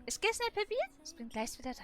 Ich gehe schnell, Pippi. Ich bin gleich wieder da.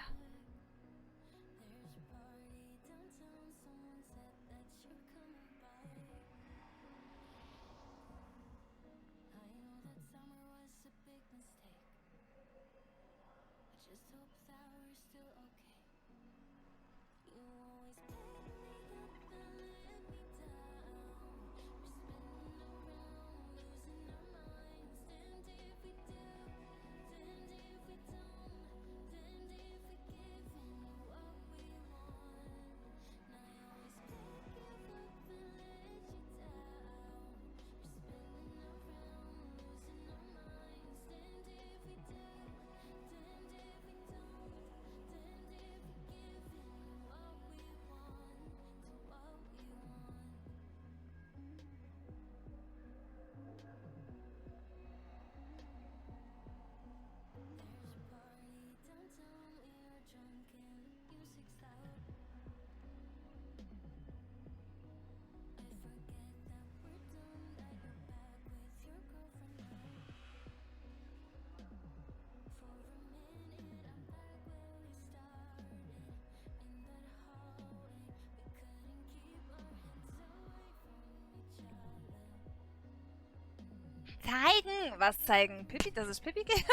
Zeigen! Was zeigen? Pippi, dass ich Pippi gehe?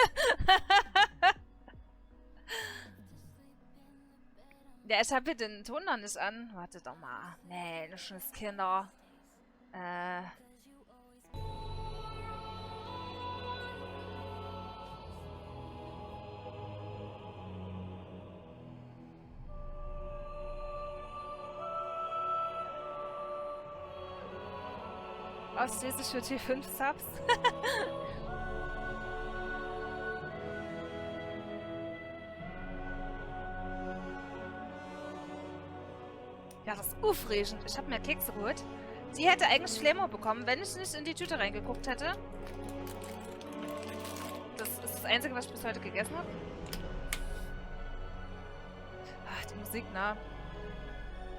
Ja, ich habe hier den Ton noch nicht an. Warte doch mal. Mensch, Kinder. Ausschließlich für T5 Subs. Ja, das ist aufregend. Ich habe mir Kekse geholt. Sie hätte eigentlich Flamor bekommen, wenn ich nicht in die Tüte reingeguckt hätte. Das ist das Einzige, was ich bis heute gegessen habe. Ach, die Musik, na.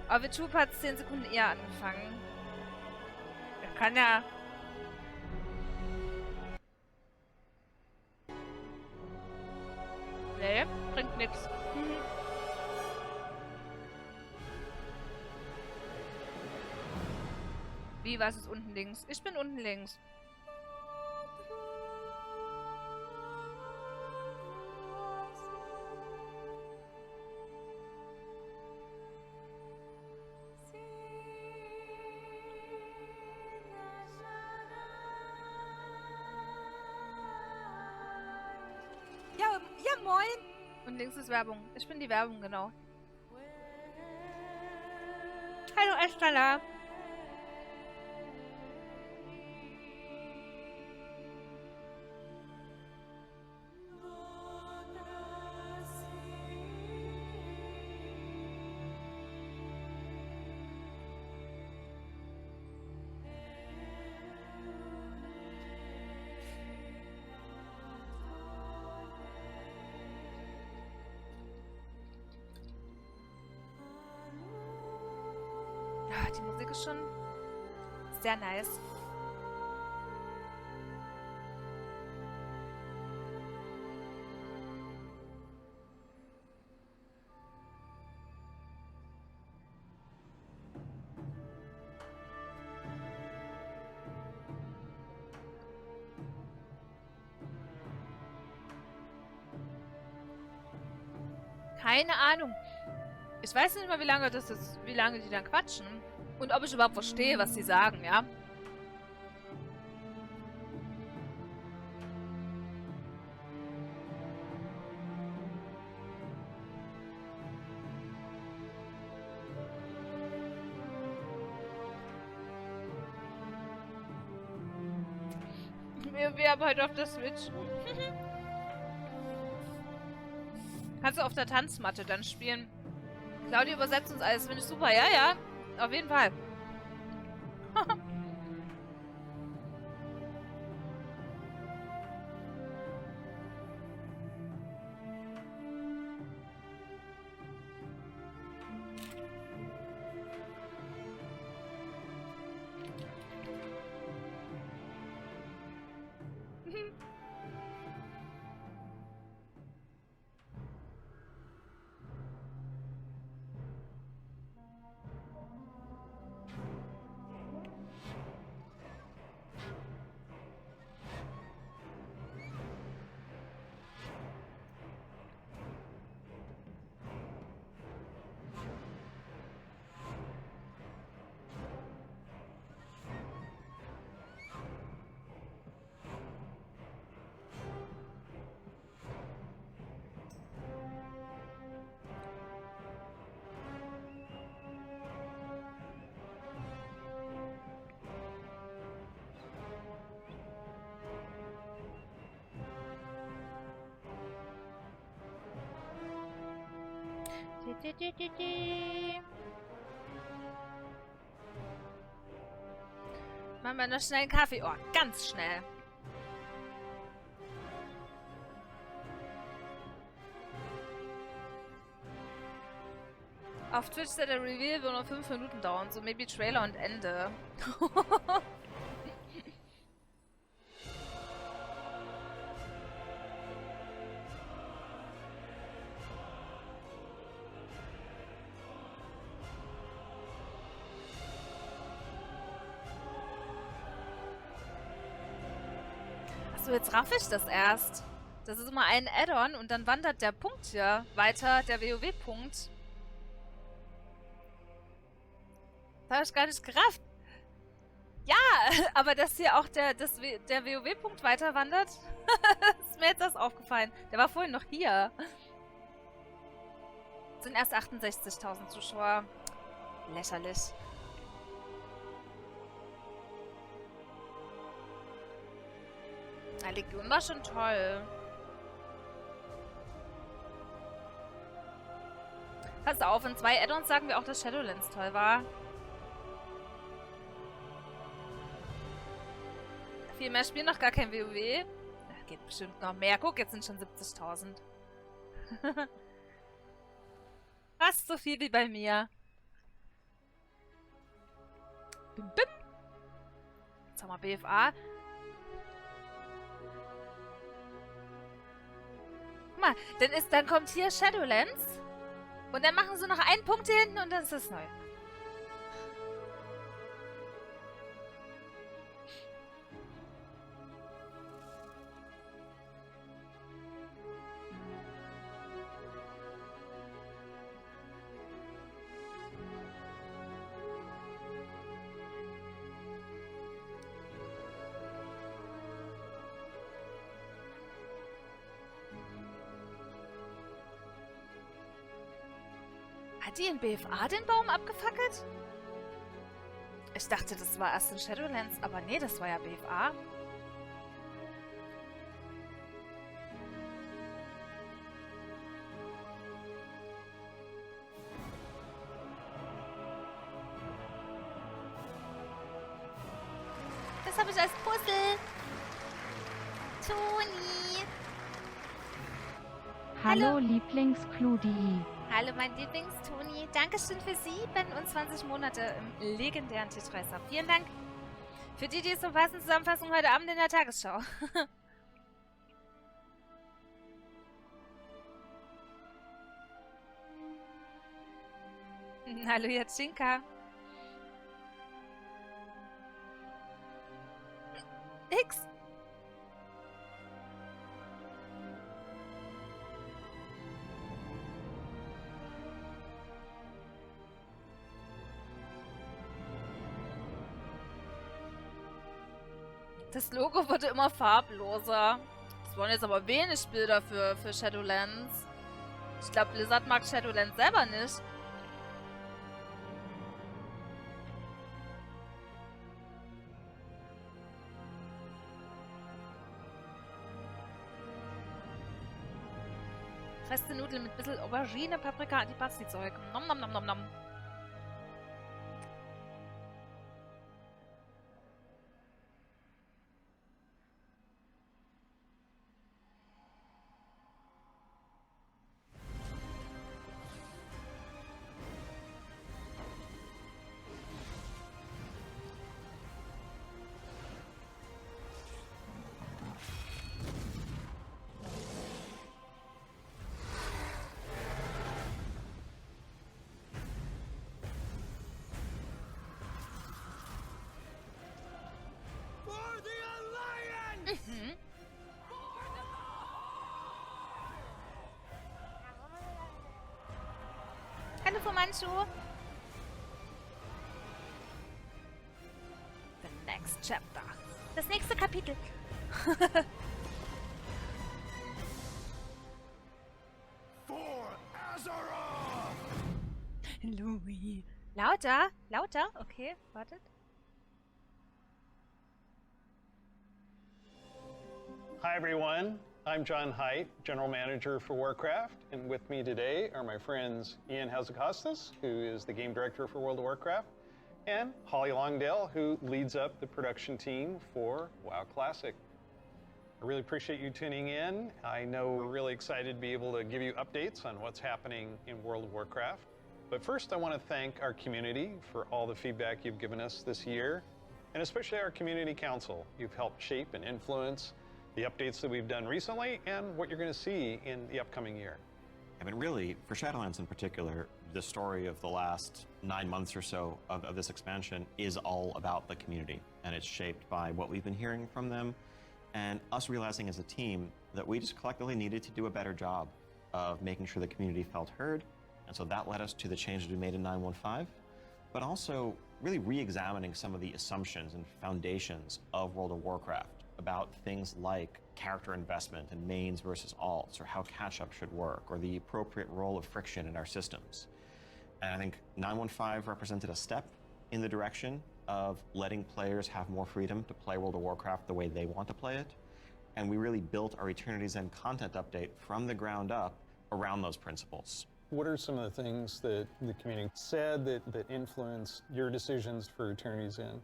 Aber YouTube hat 10 Sekunden eher angefangen. Er kann ja... Nee, bringt nichts. Wie, was ist unten links? Ich bin unten links. Ja, moin! Und links ist Werbung. Ich bin die Werbung, genau. Hallo, Estella! Die Musik ist schon sehr nice. Keine Ahnung. Ich weiß nicht mal, wie lange das ist, wie lange die dann quatschen. Und ob ich überhaupt verstehe, was sie sagen, ja? Wir haben heute auf der Switch. Kannst du auf der Tanzmatte dann spielen. Claudia übersetzt uns alles, finde ich super. Ja, ja. Auf jeden Fall. Machen wir noch schnell einen Kaffee. Oh, ganz schnell. Auf Twitch der Reveal wird nur 5 Minuten dauern. So maybe Trailer und Ende. Achso, jetzt raff ich das erst. Das ist immer ein Add-on und dann wandert der Punkt hier weiter, der WoW-Punkt. Das habe ich gar nicht gerafft. Ja, aber dass hier auch der WoW-Punkt weiter wandert, ist mir jetzt erst aufgefallen. Der war vorhin noch hier. Es sind erst 68.000 Zuschauer. Lächerlich. Die Legion war schon toll. Pass auf, in 2 Add-ons sagen wir auch, dass Shadowlands toll war. Viel mehr spielen noch gar kein WoW. Ach, geht bestimmt noch mehr. Guck, jetzt sind schon 70.000. Fast so viel wie bei mir. Bim, bim. Jetzt haben wir BFA. Guck mal, dann kommt hier Shadowlands. Und dann machen sie noch einen Punkt hier hinten und dann ist es neu. Hat die in BFA den Baum abgefackelt? Ich dachte, das war erst in Shadowlands, aber nee, das war ja BFA. Das habe ich als Puzzle. Toni. Hallo, Lieblings-Kludi. Hallo, mein Lieblings-Toni. Dankeschön für 27 Monate im legendären Tischreißer. Vielen Dank für die so passende Zusammenfassung heute Abend in der Tagesschau. Hallo, Jatschinka. X. Das Logo wurde immer farbloser. Das waren jetzt aber wenig Bilder für Shadowlands. Ich glaube, Blizzard mag Shadowlands selber nicht. Feste Nudeln mit ein bisschen Aubergine, Paprika, Antipasti-Zeug. Nom nom nom nom nom. Hallo, Fumanchu. The next chapter. Das nächste Kapitel. Louis. Lauter? Lauter? Okay, wartet. Hi everyone. I'm John Haidt, General Manager for Warcraft, and with me today are my friends Ian Hazacostas, who is the Game Director for World of Warcraft, and Holly Longdale, who leads up the production team for WoW Classic. I really appreciate you tuning in. I know we're really excited to be able to give you updates on what's happening in World of Warcraft. But first, I want to thank our community for all the feedback you've given us this year, and especially our community council. You've helped shape and influence the updates that we've done recently and what you're going to see in the upcoming year. I mean, really, for Shadowlands in particular, the story of the last 9 months or so of this expansion is all about the community, and it's shaped by what we've been hearing from them and us realizing as a team that we just collectively needed to do a better job of making sure the community felt heard. And so that led us to the changes we made in 9.1.5, but also really re-examining some of the assumptions and foundations of World of Warcraft about things like character investment and mains versus alts, or how catch-up should work, or the appropriate role of friction in our systems. And I think 9.1.5 represented a step in the direction of letting players have more freedom to play World of Warcraft the way they want to play it. And we really built our Eternity's End content update from the ground up around those principles. What are some of the things that the community said that influenced your decisions for Eternity's End?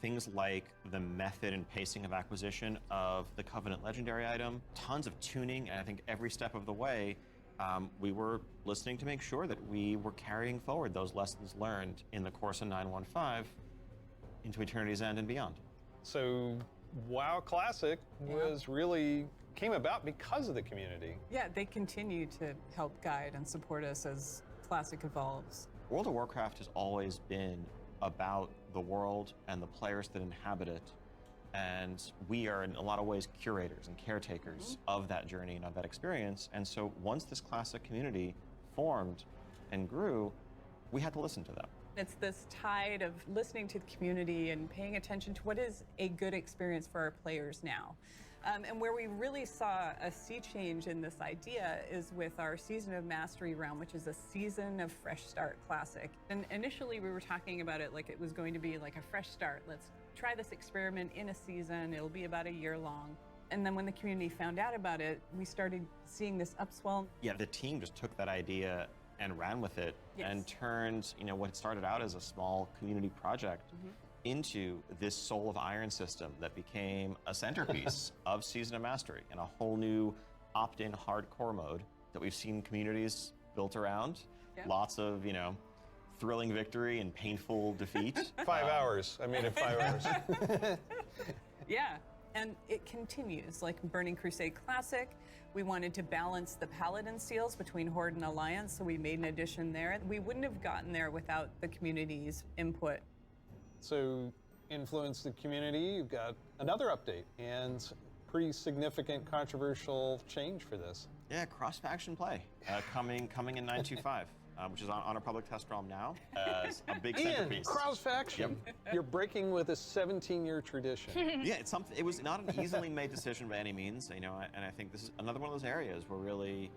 Things like the method and pacing of acquisition of the Covenant Legendary item, tons of tuning, and I think every step of the way, we were listening to make sure that we were carrying forward those lessons learned in the course of 9.1.5 into Eternity's End and beyond. So WoW Classic came about because of the community. Yeah, they continue to help guide and support us as Classic evolves. World of Warcraft has always been about the world and the players that inhabit it, and we are in a lot of ways curators and caretakers of that journey and of that experience. And so once this Classic community formed and grew, we had to listen to them. It's this tide of listening to the community and paying attention to what is a good experience for our players now. And where we really saw a sea change in this idea is with our Season of Mastery round, which is a Season of Fresh Start Classic. And initially we were talking about it like it was going to be like a fresh start. Let's try this experiment in a season. It'll be about a year long. And then when the community found out about it, we started seeing this upswell. Yeah, the team just took that idea and ran with it. Yes. And turned, what started out as a small community project into this Soul of Iron system that became a centerpiece of Season of Mastery and a whole new opt-in hardcore mode that we've seen communities built around. Yeah. Lots of, thrilling victory and painful defeat. 5 hours. I made it 5 hours. Yeah, and it continues. Like Burning Crusade Classic, we wanted to balance the Paladin seals between Horde and Alliance, so we made an addition there. We wouldn't have gotten there without the community's input. So, influence the community, you've got another update and pretty significant controversial change for this. Yeah, cross-faction play coming in 9.2.5, which is on our public test realm now as a big centerpiece. Ian, cross-faction. Yep. You're breaking with a 17-year tradition. Yeah, it's something. It was not an easily made decision by any means, and I think this is another one of those areas where really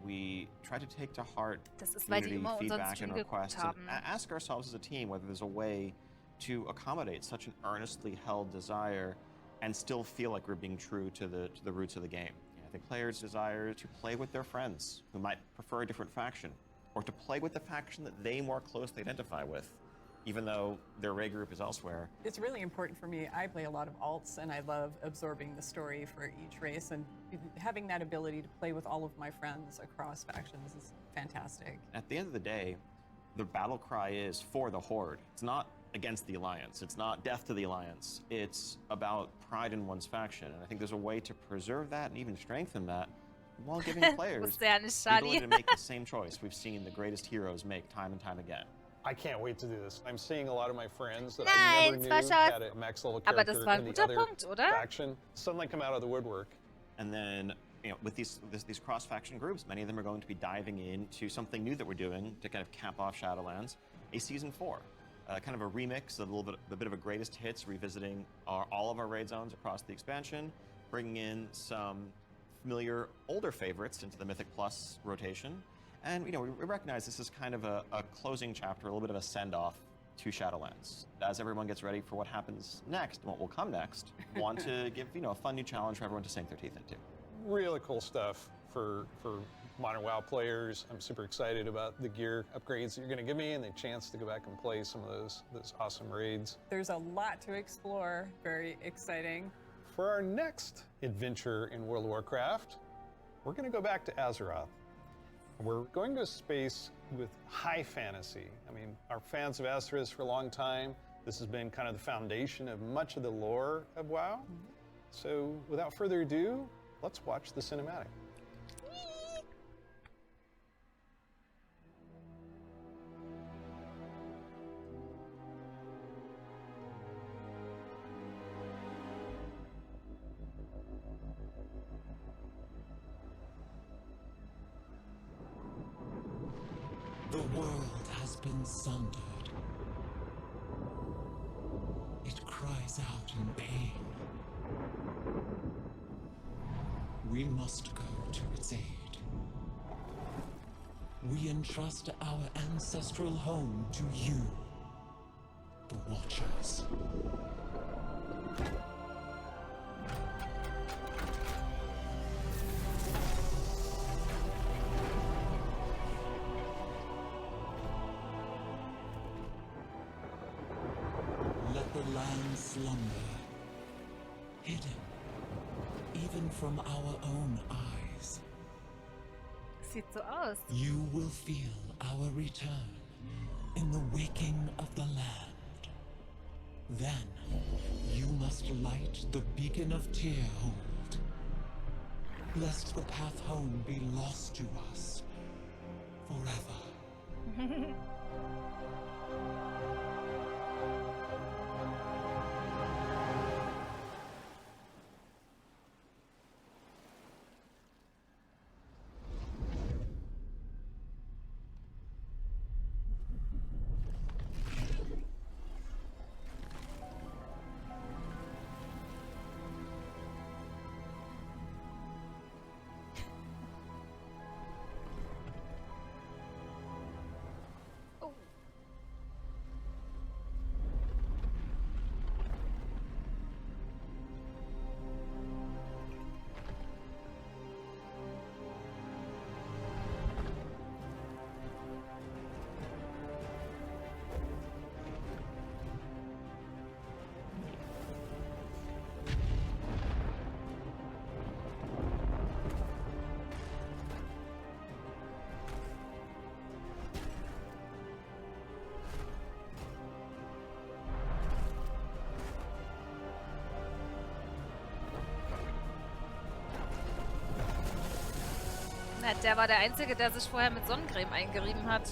we try to take to heart community feedback and requests and ask ourselves as a team whether there's a way to accommodate such an earnestly held desire and still feel like we're being true to the roots of the game. I think players desire to play with their friends who might prefer a different faction, or to play with the faction that they more closely identify with, even though their raid group is elsewhere. It's really important for me. I play a lot of alts, and I love absorbing the story for each race, and having that ability to play with all of my friends across factions is fantastic. At the end of the day, the battle cry is for the Horde. It's not against the Alliance. It's not death to the Alliance. It's about pride in one's faction. And I think there's a way to preserve that and even strengthen that while giving players the ability to make the same choice we've seen the greatest heroes make time and time again. I can't wait to do this. I'm seeing a lot of my friends that I never knew had a max level character in the other faction suddenly come out of the woodwork. And then, with these cross-faction groups, many of them are going to be diving into something new that we're doing to kind of cap off Shadowlands, a Season 4. Kind of a remix, a bit of a greatest hits, revisiting all of our raid zones across the expansion, bringing in some familiar older favorites into the Mythic Plus rotation. And we recognize this is kind of a closing chapter, a little bit of a send-off to Shadowlands. As everyone gets ready for what happens next and what will come next, want to give a fun new challenge for everyone to sink their teeth into. really cool stuff for modern WoW players. I'm super excited about the gear upgrades that you're going to give me and the chance to go back and play some of those awesome raids. There's a lot to explore. Very exciting. For our next adventure in World of Warcraft, we're going to go back to Azeroth. We're going to a space with high fantasy. I mean, our fans of Azeroth for a long time. This has been kind of the foundation of much of the lore of WoW. So without further ado, let's watch the cinematic. The world has been sundered. It cries out in pain. We must go to its aid. We entrust our ancestral home to you, the Watchers. Let the land slumber, hidden even from our own eyes. Sieht so aus. You will feel our return in the waking of the land. Then you must light the beacon of Tearhold, lest the path home be lost to us forever. Na, der war der Einzige, der sich vorher mit Sonnencreme eingerieben hat.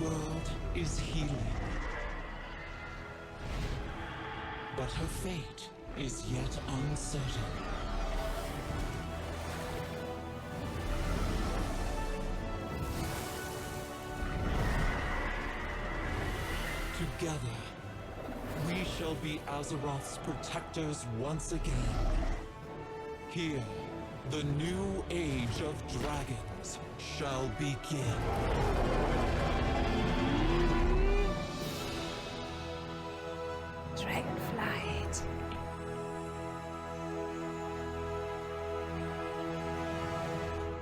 world is healing. But her fate is yet uncertain. Together, we shall be Azeroth's protectors once again. Here, the new age of dragons shall begin. Dragonflight.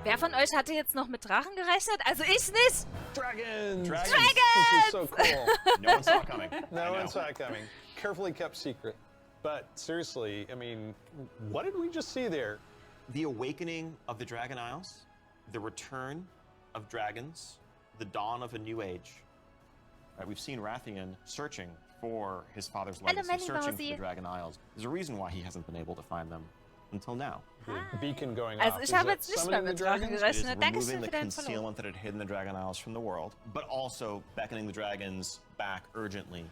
Wer von euch hatte jetzt noch mit Drachen gerechnet? Also ich nicht! Dragons! Dragons! This is so cool. No one saw it coming. No one saw it coming. Carefully kept secret. But seriously, I mean, what did we just see there? The awakening of the Dragon Isles, the return of dragons, the dawn of a new age. Right, we've seen Rathian searching for his father's legacy, searching for the Dragon Isles. There's a reason why he hasn't been able to find them until now. The beacon going Also off. ich Is habe that jetzt nicht summoning mehr mit the Drachen dragons? It is gerechnet. removing Dankeschön the für deinen Follow. concealment that had hidden the Dragon Isles from the world, but also beckoning the dragons back urgently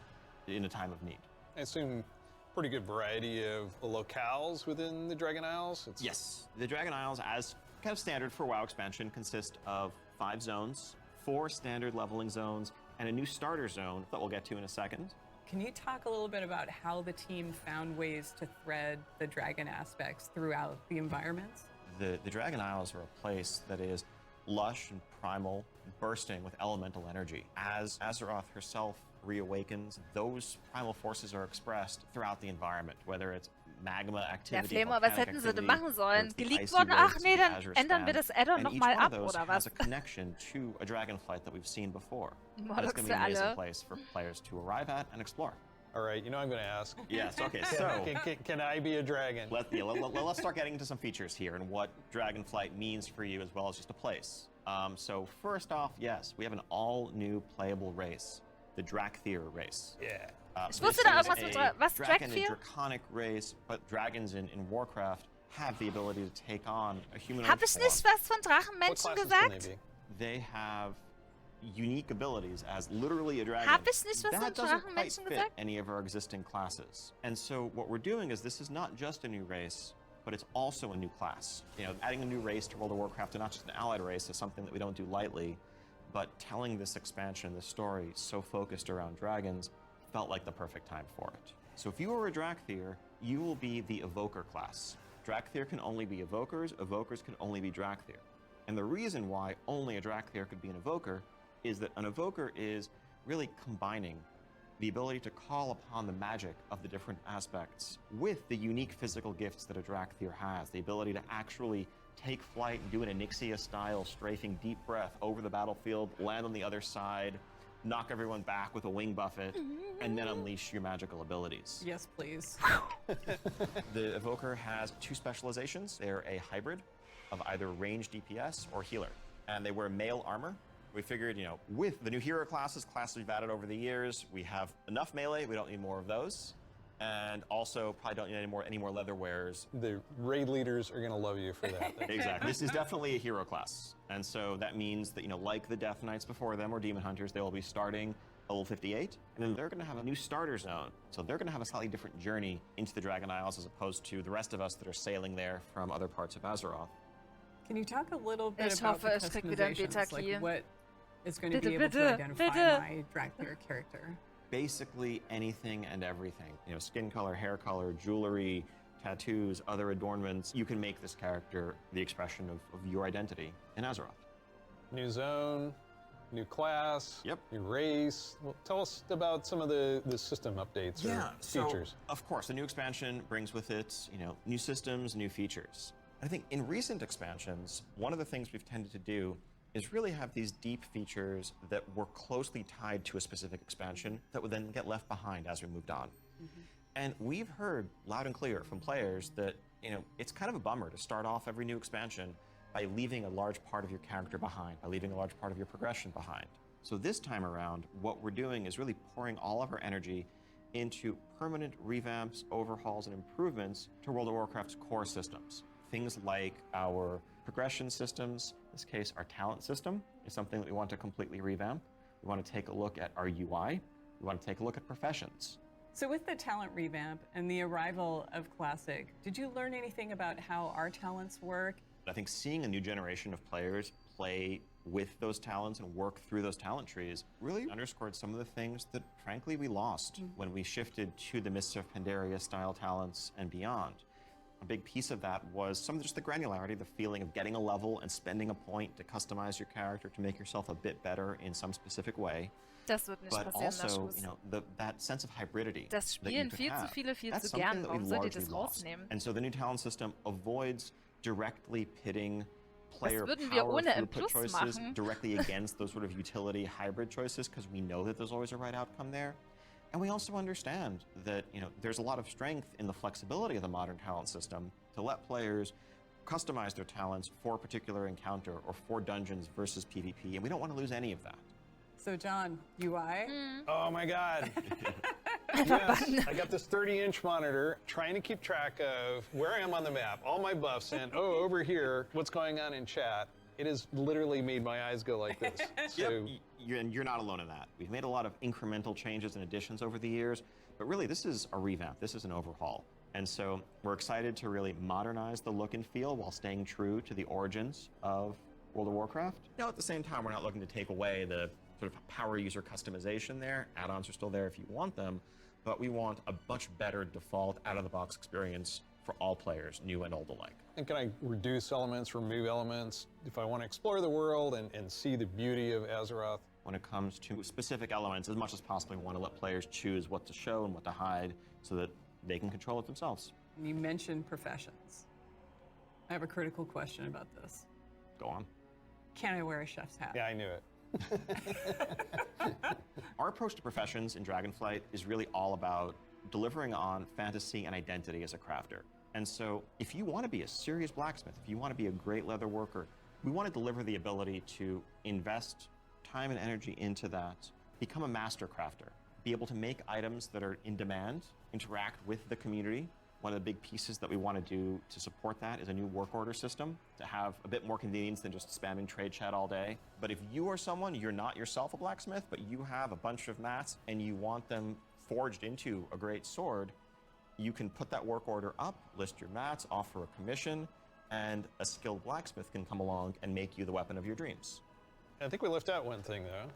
in a time of need. I assume pretty good variety of locales within the Dragon Isles. It's Yes, the Dragon Isles, as kind of standard for WoW expansion, consist of 5 zones, 4 standard leveling zones, and a new starter zone that we'll get to in a second. Can you talk a little bit about how the team found ways to thread the dragon aspects throughout the environments? The Dragon Isles are a place that is lush and primal, bursting with elemental energy. As Azeroth herself reawakens, those primal forces are expressed throughout the environment, whether it's magma Der activity, Flamer, was volcanic hätten sie denn activity, machen whether sollen? it's the Geleakt icy worden? Ach waves nee, of the dann Azure ändern wir Stand. das Add-on And each nochmal one ab, of those oder has was? a connection to a Dragonflight that we've seen before. And it's Morlockst going to be für an amazing alle. place for players to arrive at and explore. all right. You know I'm going to ask. Yes, okay, so Can I be a dragon? let's start getting into some features here and what Dragonflight means for you as well as just a place. So first off, yes, we have an all-new playable race, the Drakthir race. Yeah. Ich This wusste da is irgendwas mit a was? dragon, a Drakthir? draconic race, but dragons in Warcraft have the ability to take on a humanoid Hab ich form. nicht was von What Drachenmenschen classes can they gesagt? be? They have unique abilities as literally a dragon. Hab ich nicht was von That doesn't quite Drachenmenschen fit gesagt? any of our existing classes. And so what we're doing is this is not just a new race, but it's also a new class. You know, adding a new race to World of Warcraft, and not just an allied race, is something that we don't do lightly. But telling this expansion, this story, so focused around dragons, felt like the perfect time for it. So if you are a Drakthir, you will be the Evoker class. Drakthir can only be Evokers, Evokers can only be Drakthir. And the reason why only a Drakthir could be an Evoker is that an Evoker is really combining the ability to call upon the magic of the different aspects with the unique physical gifts that a Drakthir has, the ability to actually take flight and do an Onyxia-style strafing deep breath over the battlefield, land on the other side, knock everyone back with a wing buffet, and then unleash your magical abilities. Yes, please. The Evoker has 2 specializations. They're a hybrid of either ranged DPS or healer, and they wear male armor. We figured, you know, with the new hero classes we've added over the years, we have enough melee, we don't need more of those. And also probably don't need any more leather wearers. The raid leaders are going to love you for that. Exactly. This is definitely a hero class. And so that means that, you know, like the Death Knights before them or Demon Hunters, they will be starting level 58. And then they're going to have a new starter zone. So they're going to have a slightly different journey into the Dragon Isles as opposed to the rest of us that are sailing there from other parts of Azeroth. Can you talk a little bit Ich about the hoffe, ich krieg wieder einen customizations, like Beta-Key. what is going to Bitte, be able to bitte, identify bitte. my Drakthir character? Basically anything and everything. You know, skin color, hair color, jewelry, tattoos, other adornments. You can make this character the expression of your identity in Azeroth. New zone, new class, Yep. new race. Well, tell us about some of the system updates or features. Of course, the new expansion brings with it, you know, new systems, new features. I think in recent expansions, one of the things we've tended to do is really have these deep features that were closely tied to a specific expansion that would then get left behind as we moved on. And we've heard loud and clear from players that, you know, it's kind of a bummer to start off every new expansion by leaving a large part of your character behind, by leaving a large part of your progression behind. So this time around, what we're doing is really pouring all of our energy into permanent revamps, overhauls, and improvements to World of Warcraft's core systems. Things like our progression systems, in this case, our talent system is something that we want to completely revamp. We want to take a look at our UI. We want to take a look at professions. So with the talent revamp and the arrival of Classic, did you learn anything about how our talents work? I think seeing a new generation of players play with those talents and work through those talent trees really underscored some of the things that, frankly, we lost when we shifted to the Mists of Pandaria style talents and beyond. A big piece of that was some of just the granularity, the feeling of getting a level and spending a point to customize your character to make yourself a bit better in some specific way. Das wird nicht But passieren, also, Naschus. you know, that sense of hybridity Das that you spielen could viel zu have, viele viel that's zu gern. something that we Warum sollt ihr largely das lost. rausnehmen? And so the new talent system avoids directly pitting player würden wir power ohne M+ throughput choices machen. directly against those sort of utility hybrid choices, because we know that there's always a right outcome there. And we also understand that, you know, there's a lot of strength in the flexibility of the modern talent system to let players customize their talents for a particular encounter or for dungeons versus PvP, and we don't want to lose any of that. So John, UI? Oh my God. Yes, I got this 30-inch monitor trying to keep track of where I am on the map, all my buffs, and oh, over here, what's going on in chat. It has literally made my eyes go like this. So, And you're not alone in that. We've made a lot of incremental changes and additions over the years, but really this is a revamp, this is an overhaul. And so we're excited to really modernize the look and feel while staying true to the origins of World of Warcraft. Now, at the same time, we're not looking to take away the sort of power user customization there. Add-ons are still there if you want them, but we want a much better default out-of-the-box experience for all players, new and old alike. and can I reduce elements, remove elements? If I want to explore the world and see the beauty of Azeroth, When it comes to specific elements, as much as possible, we want to let players choose what to show and what to hide so that they can control it themselves. You mentioned professions. I have a critical question about this. Go on. Can I wear a chef's hat? yeah, I knew it. Our approach to professions in Dragonflight is really all about delivering on fantasy and identity as a crafter. And so if you want to be a serious blacksmith, if you want to be a great leather worker, we want to deliver the ability to invest time and energy into that, become a master crafter, be able to make items that are in demand, interact with the community. One of the big pieces that we want to do to support that is a new work order system to have a bit more convenience than just spamming trade chat all day. But if you are someone, you're not yourself a blacksmith, but you have a bunch of mats and you want them forged into a great sword, you can put that work order up, list your mats, offer a commission, and a skilled blacksmith can come along and make you the weapon of your dreams. I think we left out one thing, though.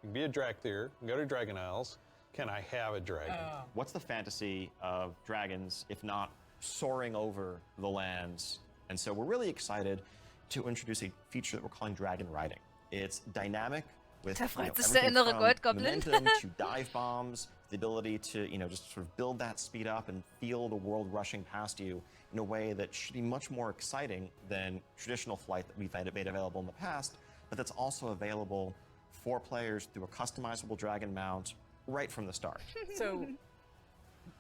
You can be a Dracthyr, go to Dragon Isles. Can I have a dragon? What's the fantasy of dragons, if not soaring over the lands? And so we're really excited to introduce a feature that we're calling dragon riding. It's dynamic with Da freut sich der everything innere from Goldgoblin. momentum to dive bombs, the ability to just sort of build that speed up and feel the world rushing past you in a way that should be much more exciting than traditional flight that we've made available in the past, but that's also available for players through a customizable dragon mount right from the start. So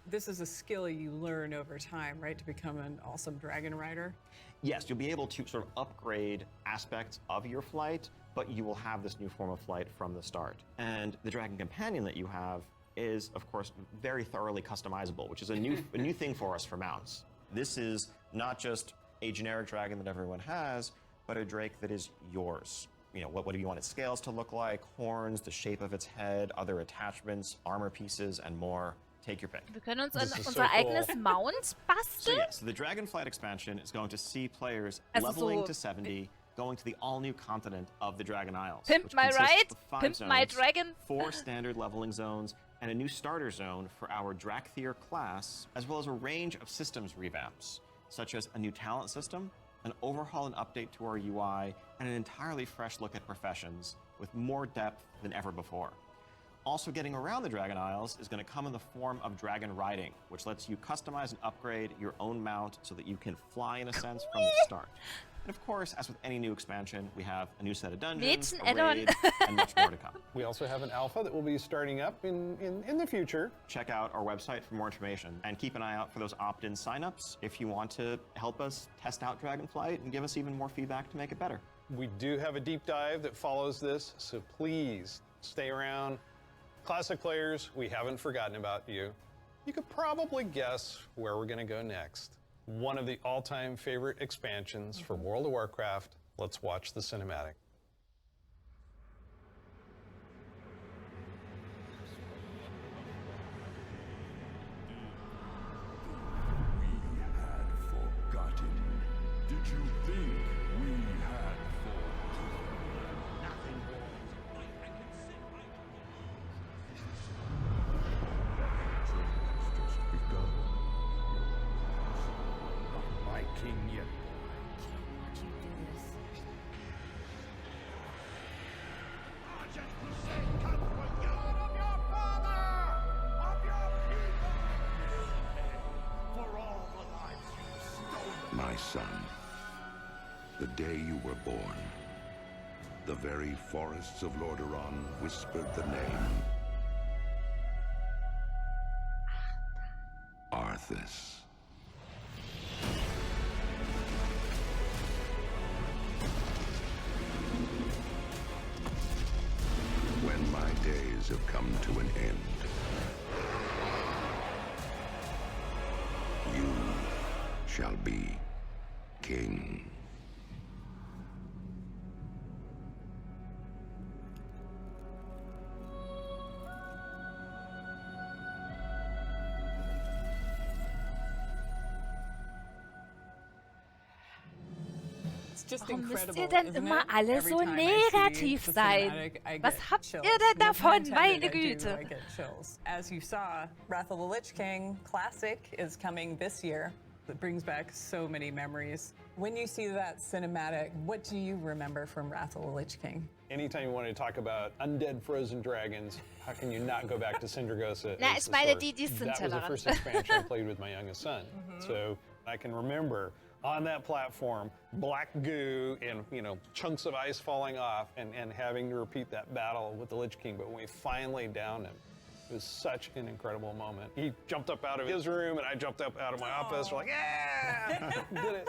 this is a skill you learn over time, right, to become an awesome dragon rider? Yes, you'll be able to sort of upgrade aspects of your flight, but you will have this new form of flight from the start. And the Dragon Companion that you have is, of course, very thoroughly customizable, which is a new thing for us for mounts. This is not just a generic dragon that everyone has, but a drake that is yours. What do you want its scales to look like, horns, the shape of its head, other attachments, armor pieces, and more. Take your pick. Wir können uns Das ist unser so cool. eigenes Mount So basteln. yes, the Dragonflight expansion is going to see players Also leveling so- to 70, going to the all-new continent of the Dragon Isles. Pimp which my consists ride, of 5 pimp my zones, dragon. 4 standard leveling zones, and a new starter zone for our Dracthyr class, as well as a range of systems revamps, such as a new talent system, an overhaul and update to our UI, and an entirely fresh look at professions with more depth than ever before. Also getting around the Dragon Isles is going to come in the form of dragon riding, which lets you customize and upgrade your own mount so that you can fly in a sense from the start. And of course, as with any new expansion, we have a new set of dungeons, Mädchen a add-on. raid, and much more to come. We also have an alpha that will be starting up in the future. Check out our website for more information and keep an eye out for those opt-in signups if you want to help us test out Dragonflight and give us even more feedback to make it better. We do have a deep dive that follows this, so please stay around. Classic players, we haven't forgotten about you. You could probably guess where we're going to go next. One of the all-time favorite expansions for World of Warcraft. Let's watch the cinematic. king yet. Watch you do this. For all the lives you've stolen. My son, the day you were born, the very forests of Lordaeron whispered the name Arthas. When my days have come to an end, you shall be king. Warum müsst ihr denn immer alle so negativ sein? Was habt ihr denn davon, meine Güte? As you saw, Wrath of the Lich King Classic is coming this year. It brings back so many memories. When you see that cinematic, what do you remember from Wrath of the Lich King? Anytime you want to talk about undead frozen dragons, how can you not go back to Sindragosa? Na, ich meine, die sind That was the first expansion I played with my youngest son. So I can remember on that platform, black goo and, you know, chunks of ice falling off and having to repeat that battle with the Lich King. But when we finally downed him, it was such an incredible moment. He jumped up out of his room and I jumped up out of my office. We're like, yeah, did it.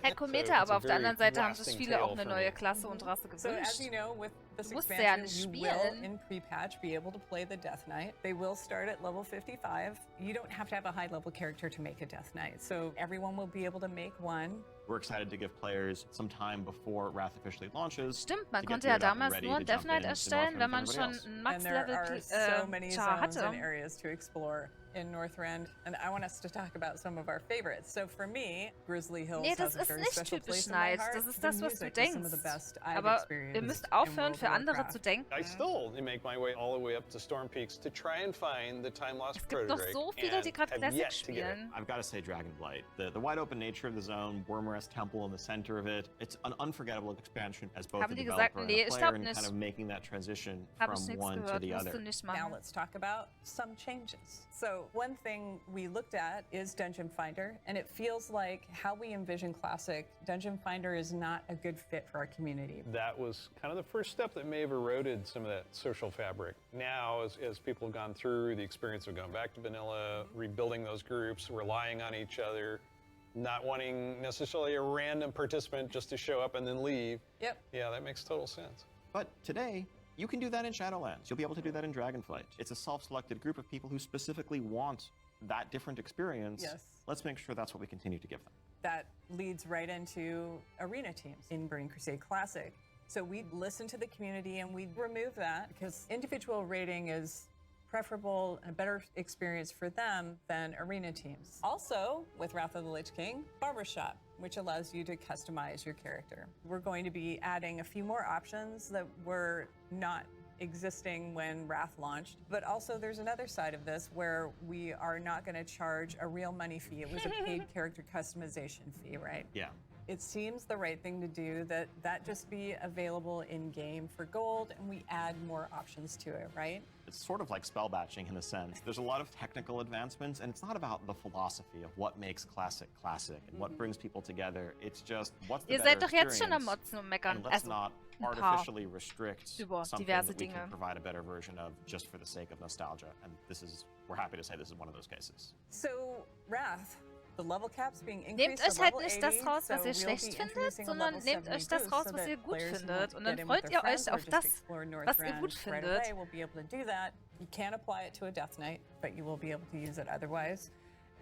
Herr Kometa, aber auf der anderen Seite haben sich viele auch eine neue Klasse und Rasse So as gewünscht. you know, with this Du musst ja expansion, nicht you will spielen. in pre-patch be able to play the Death Knight. They will start at level 55. You don't have to have a high-level character to make a Death Knight, so everyone will be able to make one. We're excited to give players some time before Wrath officially launches. Stimmt, man to get konnte ja geared up and damals ready nur to ein Death jump Knight in erstellen, Northrend wenn man with schon everybody ein And there are so many Max-Level-Char zones and hatte. areas to explore in Northrend, and I want us to talk about some of our favorites. So for me, Grizzly Hills Nee, das has a ist very nicht special typisch place in my Night. heart. Das ist The das, was du music is some of the denkst. best I've Aber experienced ihr müsst in aufhören, World für of andere Warcraft. zu denken. I still make my way all the way up to Storm Peaks to try and find the time lost Es gibt noch Protodrake so viele, die and gerade have Classic yet to get it. spielen. I've got to say Dragonflight. The wide open nature of the zone, Wormrest Temple in the center of it, it's an unforgettable expansion as both Haben a die developer gesagt, and nee, a ich player glaub and kind nicht. of making that transition Habe ich from nichts one to gehört, the musst other. du nicht Now machen. let's talk about some changes. So one thing we looked at is Dungeon Finder, and it feels like how we envision Classic, Dungeon Finder is not a good fit for our community. That was kind of the first step that may have eroded some of that social fabric. Now, as people have gone through the experience of going back to vanilla, rebuilding those groups, relying on each other, not wanting necessarily a random participant just to show up and then leave. Yep. Yeah, that makes total sense. But today, you can do that in Shadowlands. You'll be able to do that in Dragonflight. It's a self-selected group of people who specifically want that different experience. Yes. Let's make sure that's what we continue to give them. That leads right into arena teams in Burning Crusade Classic. So we listen to the community and we remove that because individual rating is preferable and a better experience for them than arena teams. Also, with Wrath of the Lich King, Barbershop, which allows you to customize your character. We're going to be adding a few more options that were not existing when Wrath launched. But also there's another side of this where we are not going to charge a real money fee. It was a paid character customization fee, right? Yeah. It seems the right thing to do that just be available in-game for gold and we add more options to it, right? It's sort of like spell batching in a sense. There's a lot of technical advancements, and it's not about the philosophy of what makes Classic classic and what brings people together. It's just what's the Ihr better seid doch jetzt schon am experience, Motzen und Meckern. and let's Also, not ein paar artificially restrict über something diverse that we Dinge. can provide a better version of just for the sake of nostalgia. And we're happy to say this is one of those cases. So, Wrath, the level caps being Nehmt increased euch to halt level nicht das 80, raus, so was ihr we'll schlecht be findet, introducing a sondern level nehmt 70 euch das boost raus, so was ihr that gut players who findet. want Und to dann get in freut with ihr their friends euch or auf just das, explore was ihr Northrend gut right findet. away, we'll be able to do that. You can't apply it to a Death Knight, but you will be able to use it otherwise.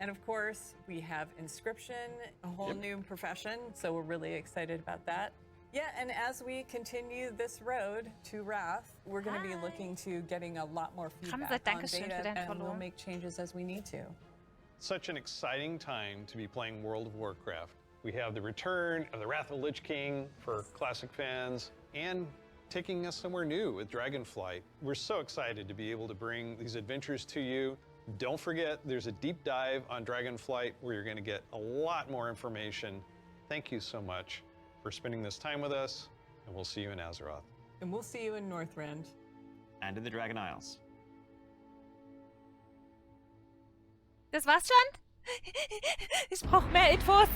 And of course, we have Inscription, a whole new profession, so we're really excited about that. Yeah, and as we continue this road to Wrath, we're going to be looking to getting a lot more feedback on Dankeschön für data, dein and Follow. we'll make changes as we need to. Such an exciting time to be playing World of Warcraft. We have the return of the Wrath of the Lich King for classic fans and taking us somewhere new with Dragonflight. We're so excited to be able to bring these adventures to you. Don't forget, there's a deep dive on Dragonflight where you're going to get a lot more information. Thank you so much for spending this time with us, and we'll see you in Azeroth. And we'll see you in Northrend. And in the Dragon Isles. Das war's schon? Ich brauche mehr Infos.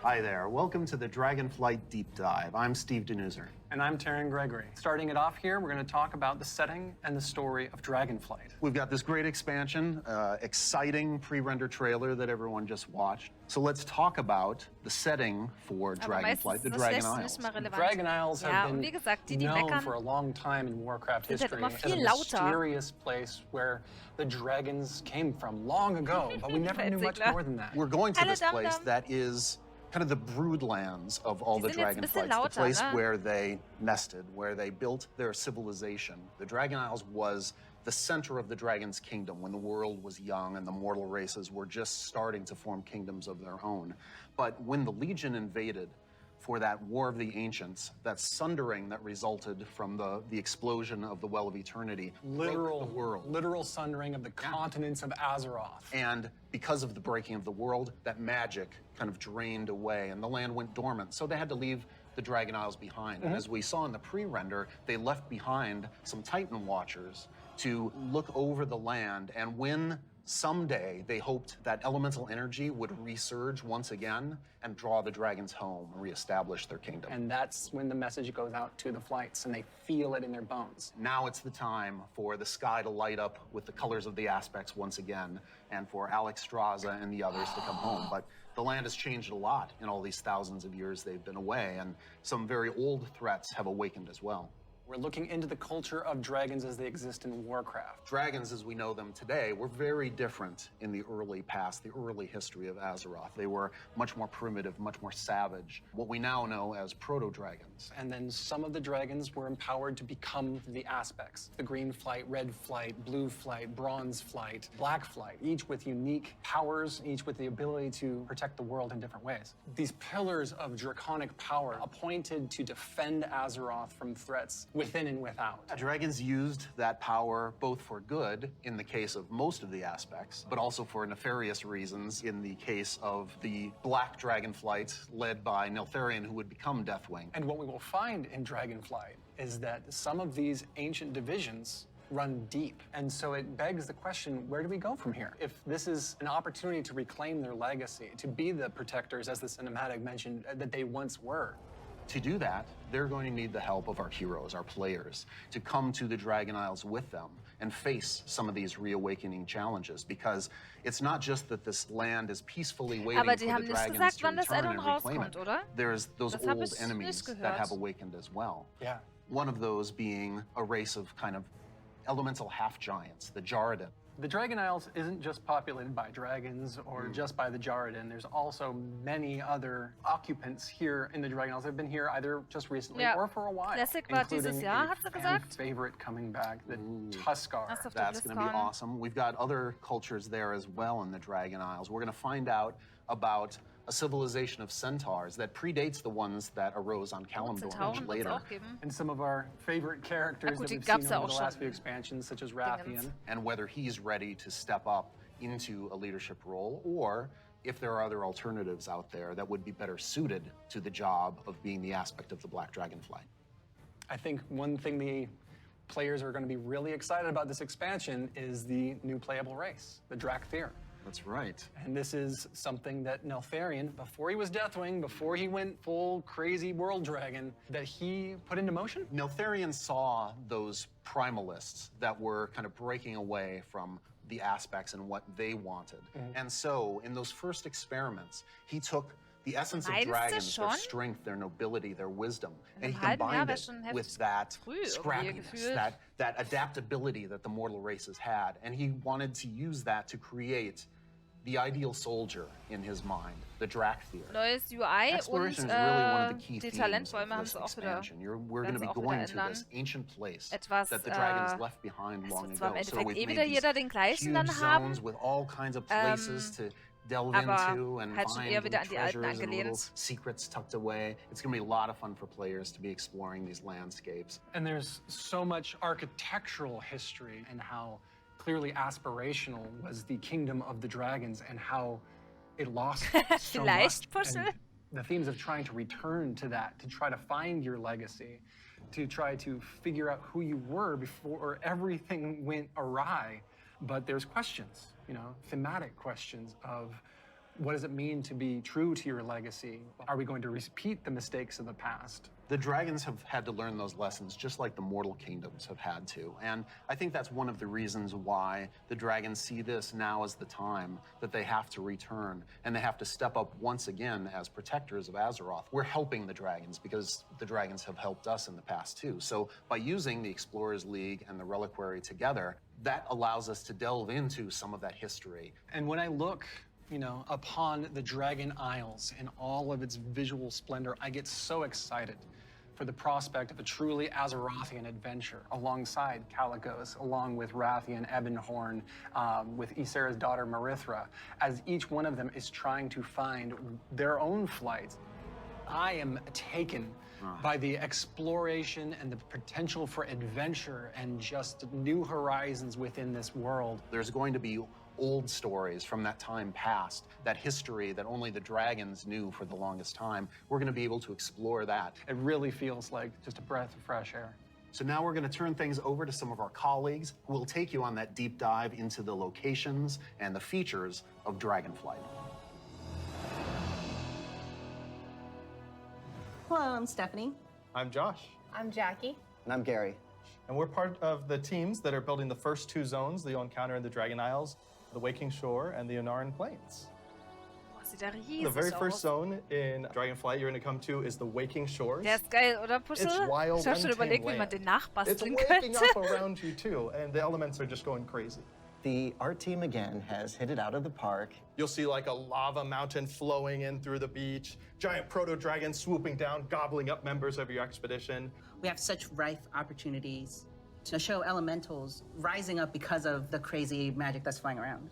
Hi there, welcome to the Dragonflight Deep Dive. I'm Steve Denuser. And I'm Taryn Gregory. Starting it off here, we're going to talk about the setting and the story of Dragonflight. We've got this great expansion, exciting pre-render trailer that everyone just watched. So let's talk about the setting for Dragonflight, the Dragon Isles. Dragon Isles have und wie gesagt, been die known meckern, for a long time in Warcraft sind halt history immer as viel a lauter. mysterious place where the dragons came from long ago, but we never knew much more than that. We're going to Hallo, this place Dum-Dum. that is kind of the broodlands of all the Die sind jetzt ein bisschen Dragonflights, the lauter, place ne? where they nested, where they built their civilization. The Dragon Isles was the center of the Dragon's kingdom when the world was young and the mortal races were just starting to form kingdoms of their own. But when the Legion invaded for that War of the Ancients, that sundering that resulted from the explosion of the Well of Eternity, broke the world. Literal sundering of the continents of Azeroth. And because of the breaking of the world, that magic kind of drained away and the land went dormant. So they had to leave the Dragon Isles behind. And as we saw in the pre-render, they left behind some Titan Watchers to look over the land. And when someday they hoped that elemental energy would resurge once again and draw the dragons home, reestablish their kingdom. And that's when the message goes out to the flights and they feel it in their bones. Now it's the time for the sky to light up with the colors of the aspects once again, and for Alex Straza and the others to come home. But the land has changed a lot in all these thousands of years they've been away, and some very old threats have awakened as well. We're looking into the culture of dragons as they exist in Warcraft. Dragons, as we know them today, were very different in the early past, the early history of Azeroth. They were much more primitive, much more savage, what we now know as proto-dragons. And then some of the dragons were empowered to become the aspects. The green flight, red flight, blue flight, bronze flight, black flight, each with unique powers, each with the ability to protect the world in different ways. These pillars of draconic power appointed to defend Azeroth from threats within and without. Dragons used that power both for good, in the case of most of the aspects, but also for nefarious reasons in the case of the Black Dragonflight led by Neltharion, who would become Deathwing. And what we will find in Dragonflight is that some of these ancient divisions run deep. And so it begs the question, where do we go from here? If this is an opportunity to reclaim their legacy, to be the protectors, as the cinematic mentioned, that they once were. To do that, they're going to need the help of our heroes, our players, to come to the Dragon Isles with them and face some of these reawakening challenges, because it's not just that this land is peacefully waiting Aber for die the haben nicht dragons gesagt, to wann das return Addon and reclaim rauskommt, it. oder? There's those Das hab old ich enemies nicht that gehört. have awakened as well. Yeah. One of those being a race of kind of elemental half-giants, the Jarradin. The Dragon Isles isn't just populated by dragons or just by the Jarradin. There's also many other occupants here in the Dragon Isles that have been here either just recently Ja. or for a while. Classic war dieses including Jahr, a hat sie fan gesagt. favorite coming back, the Tuskar. That's auf der That's going to be BlizzCon. awesome. We've got other cultures there as well in the Dragon Isles. We're going to find out about a civilization of centaurs that predates the ones that arose on Kalimdor Zentauren much wird's later. auch geben. And some of our favorite characters gut, that die we've gab's seen ja over auch the last schon. few expansions, such as Dingens. Rathian. And whether he's ready to step up into a leadership role, or if there are other alternatives out there that would be better suited to the job of being the aspect of the Black Dragonfly. I think one thing the players are going to be really excited about this expansion is the new playable race, the Drakthir. That's right. And this is something that Neltharion, before he was Deathwing, before he went full crazy world dragon, that he put into motion. Neltharion saw those primalists that were kind of breaking away from the aspects and what they wanted. And so, in those first experiments, he took the essence of Meinst du dragons, their schon? strength, their nobility, their wisdom, and he einem halben Jahr combined wär it schon with that früh irgendwie scrappiness, gefühlt. that adaptability that the mortal races had. And he wanted to use that to create the ideal soldier in his mind, the Drakthir. Neues UI Exploration und is really one of the key die themes Talentbäume of haben this sie auch wieder expansion. We're going werden to sie be auch going wieder to this ändern. ancient place Etwas, that the dragons left behind long es zwar ago. im So Endeffekt we've eh made wieder these jeder den gleichen huge dann haben, zones with all kinds of places to delve aber into and halt schon find eher wieder an little die alten treasures and little angelehnt. secrets tucked away. It's going to be a lot of fun for players to be exploring these landscapes. And there's so much architectural history and how clearly aspirational was the kingdom of the dragons and how it lost so Vielleicht, much. Puschel. And the themes of trying to return to that, to try to find your legacy, to try to figure out who you were before everything went awry. But there's questions, you know, thematic questions of what does it mean to be true to your legacy? Are we going to repeat the mistakes of the past? The dragons have had to learn those lessons just like the mortal kingdoms have had to. And I think that's one of the reasons why the dragons see this now as the time that they have to return and they have to step up once again as protectors of Azeroth. We're helping the dragons because the dragons have helped us in the past too. So by using the Explorers League and the Reliquary together, that allows us to delve into some of that history. And when I look, you know, upon the Dragon Isles in all of its visual splendor, I get so excited for the prospect of a truly Azerothian adventure alongside Calicos, along with Rathian, Ebonhorn, with Ysera's daughter Marithra, as each one of them is trying to find their own flight. I am taken by the exploration and the potential for adventure and just new horizons within this world. There's going to be old stories from that time past, that history that only the dragons knew for the longest time. We're going to be able to explore that. It really feels like just a breath of fresh air. So now we're going to turn things over to some of our colleagues who will take you on that deep dive into the locations and the features of Dragonflight. Hello, I'm Stephanie. I'm Josh. I'm Jackie. And I'm Gary. And we're part of the teams that are building the first two zones that you'll encounter in the Dragon Isles, the Waking Shore and the Onaran Plains. Boah, sieht da riesig The very first aus. zone in Dragonflight you're going to come to is the Waking Shores. Der ist geil, oder Puschel? It's wild, Ich hab schon untamed überlegt, wie man land. den It's nachbasteln waking könnte. up around you too, and the elements are just going crazy. The art team again has hit it out of the park. You'll see like a lava mountain flowing in through the beach, giant proto-dragons swooping down, gobbling up members of your expedition. We have such rife opportunities to show elementals rising up because of the crazy magic that's flying around.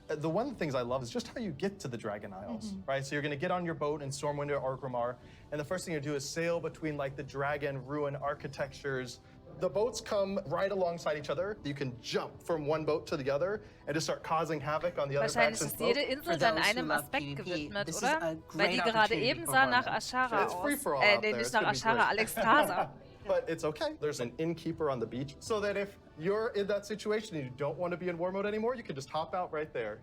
The one of the things I love is just how you get to the Dragon Isles, right? So you're gonna get on your boat in Stormwind or Orgrimmar, and the first thing you do is sail between like the dragon ruin architectures. The boats come right alongside each other. You can jump from one boat to the other and just start causing havoc on the other Wahrscheinlich faction's ist boat. jede Insel dann einem Aspekt gewidmet, oder? Weil die gerade eben sah nach Ashara It's free aus. for all out Nee, there. nicht It's nach gonna be Ashara, great. Alexstrasza. But it's okay. There's an innkeeper on the beach, so that if you're in that situation and you don't want to be in war mode anymore, you can just hop out right there.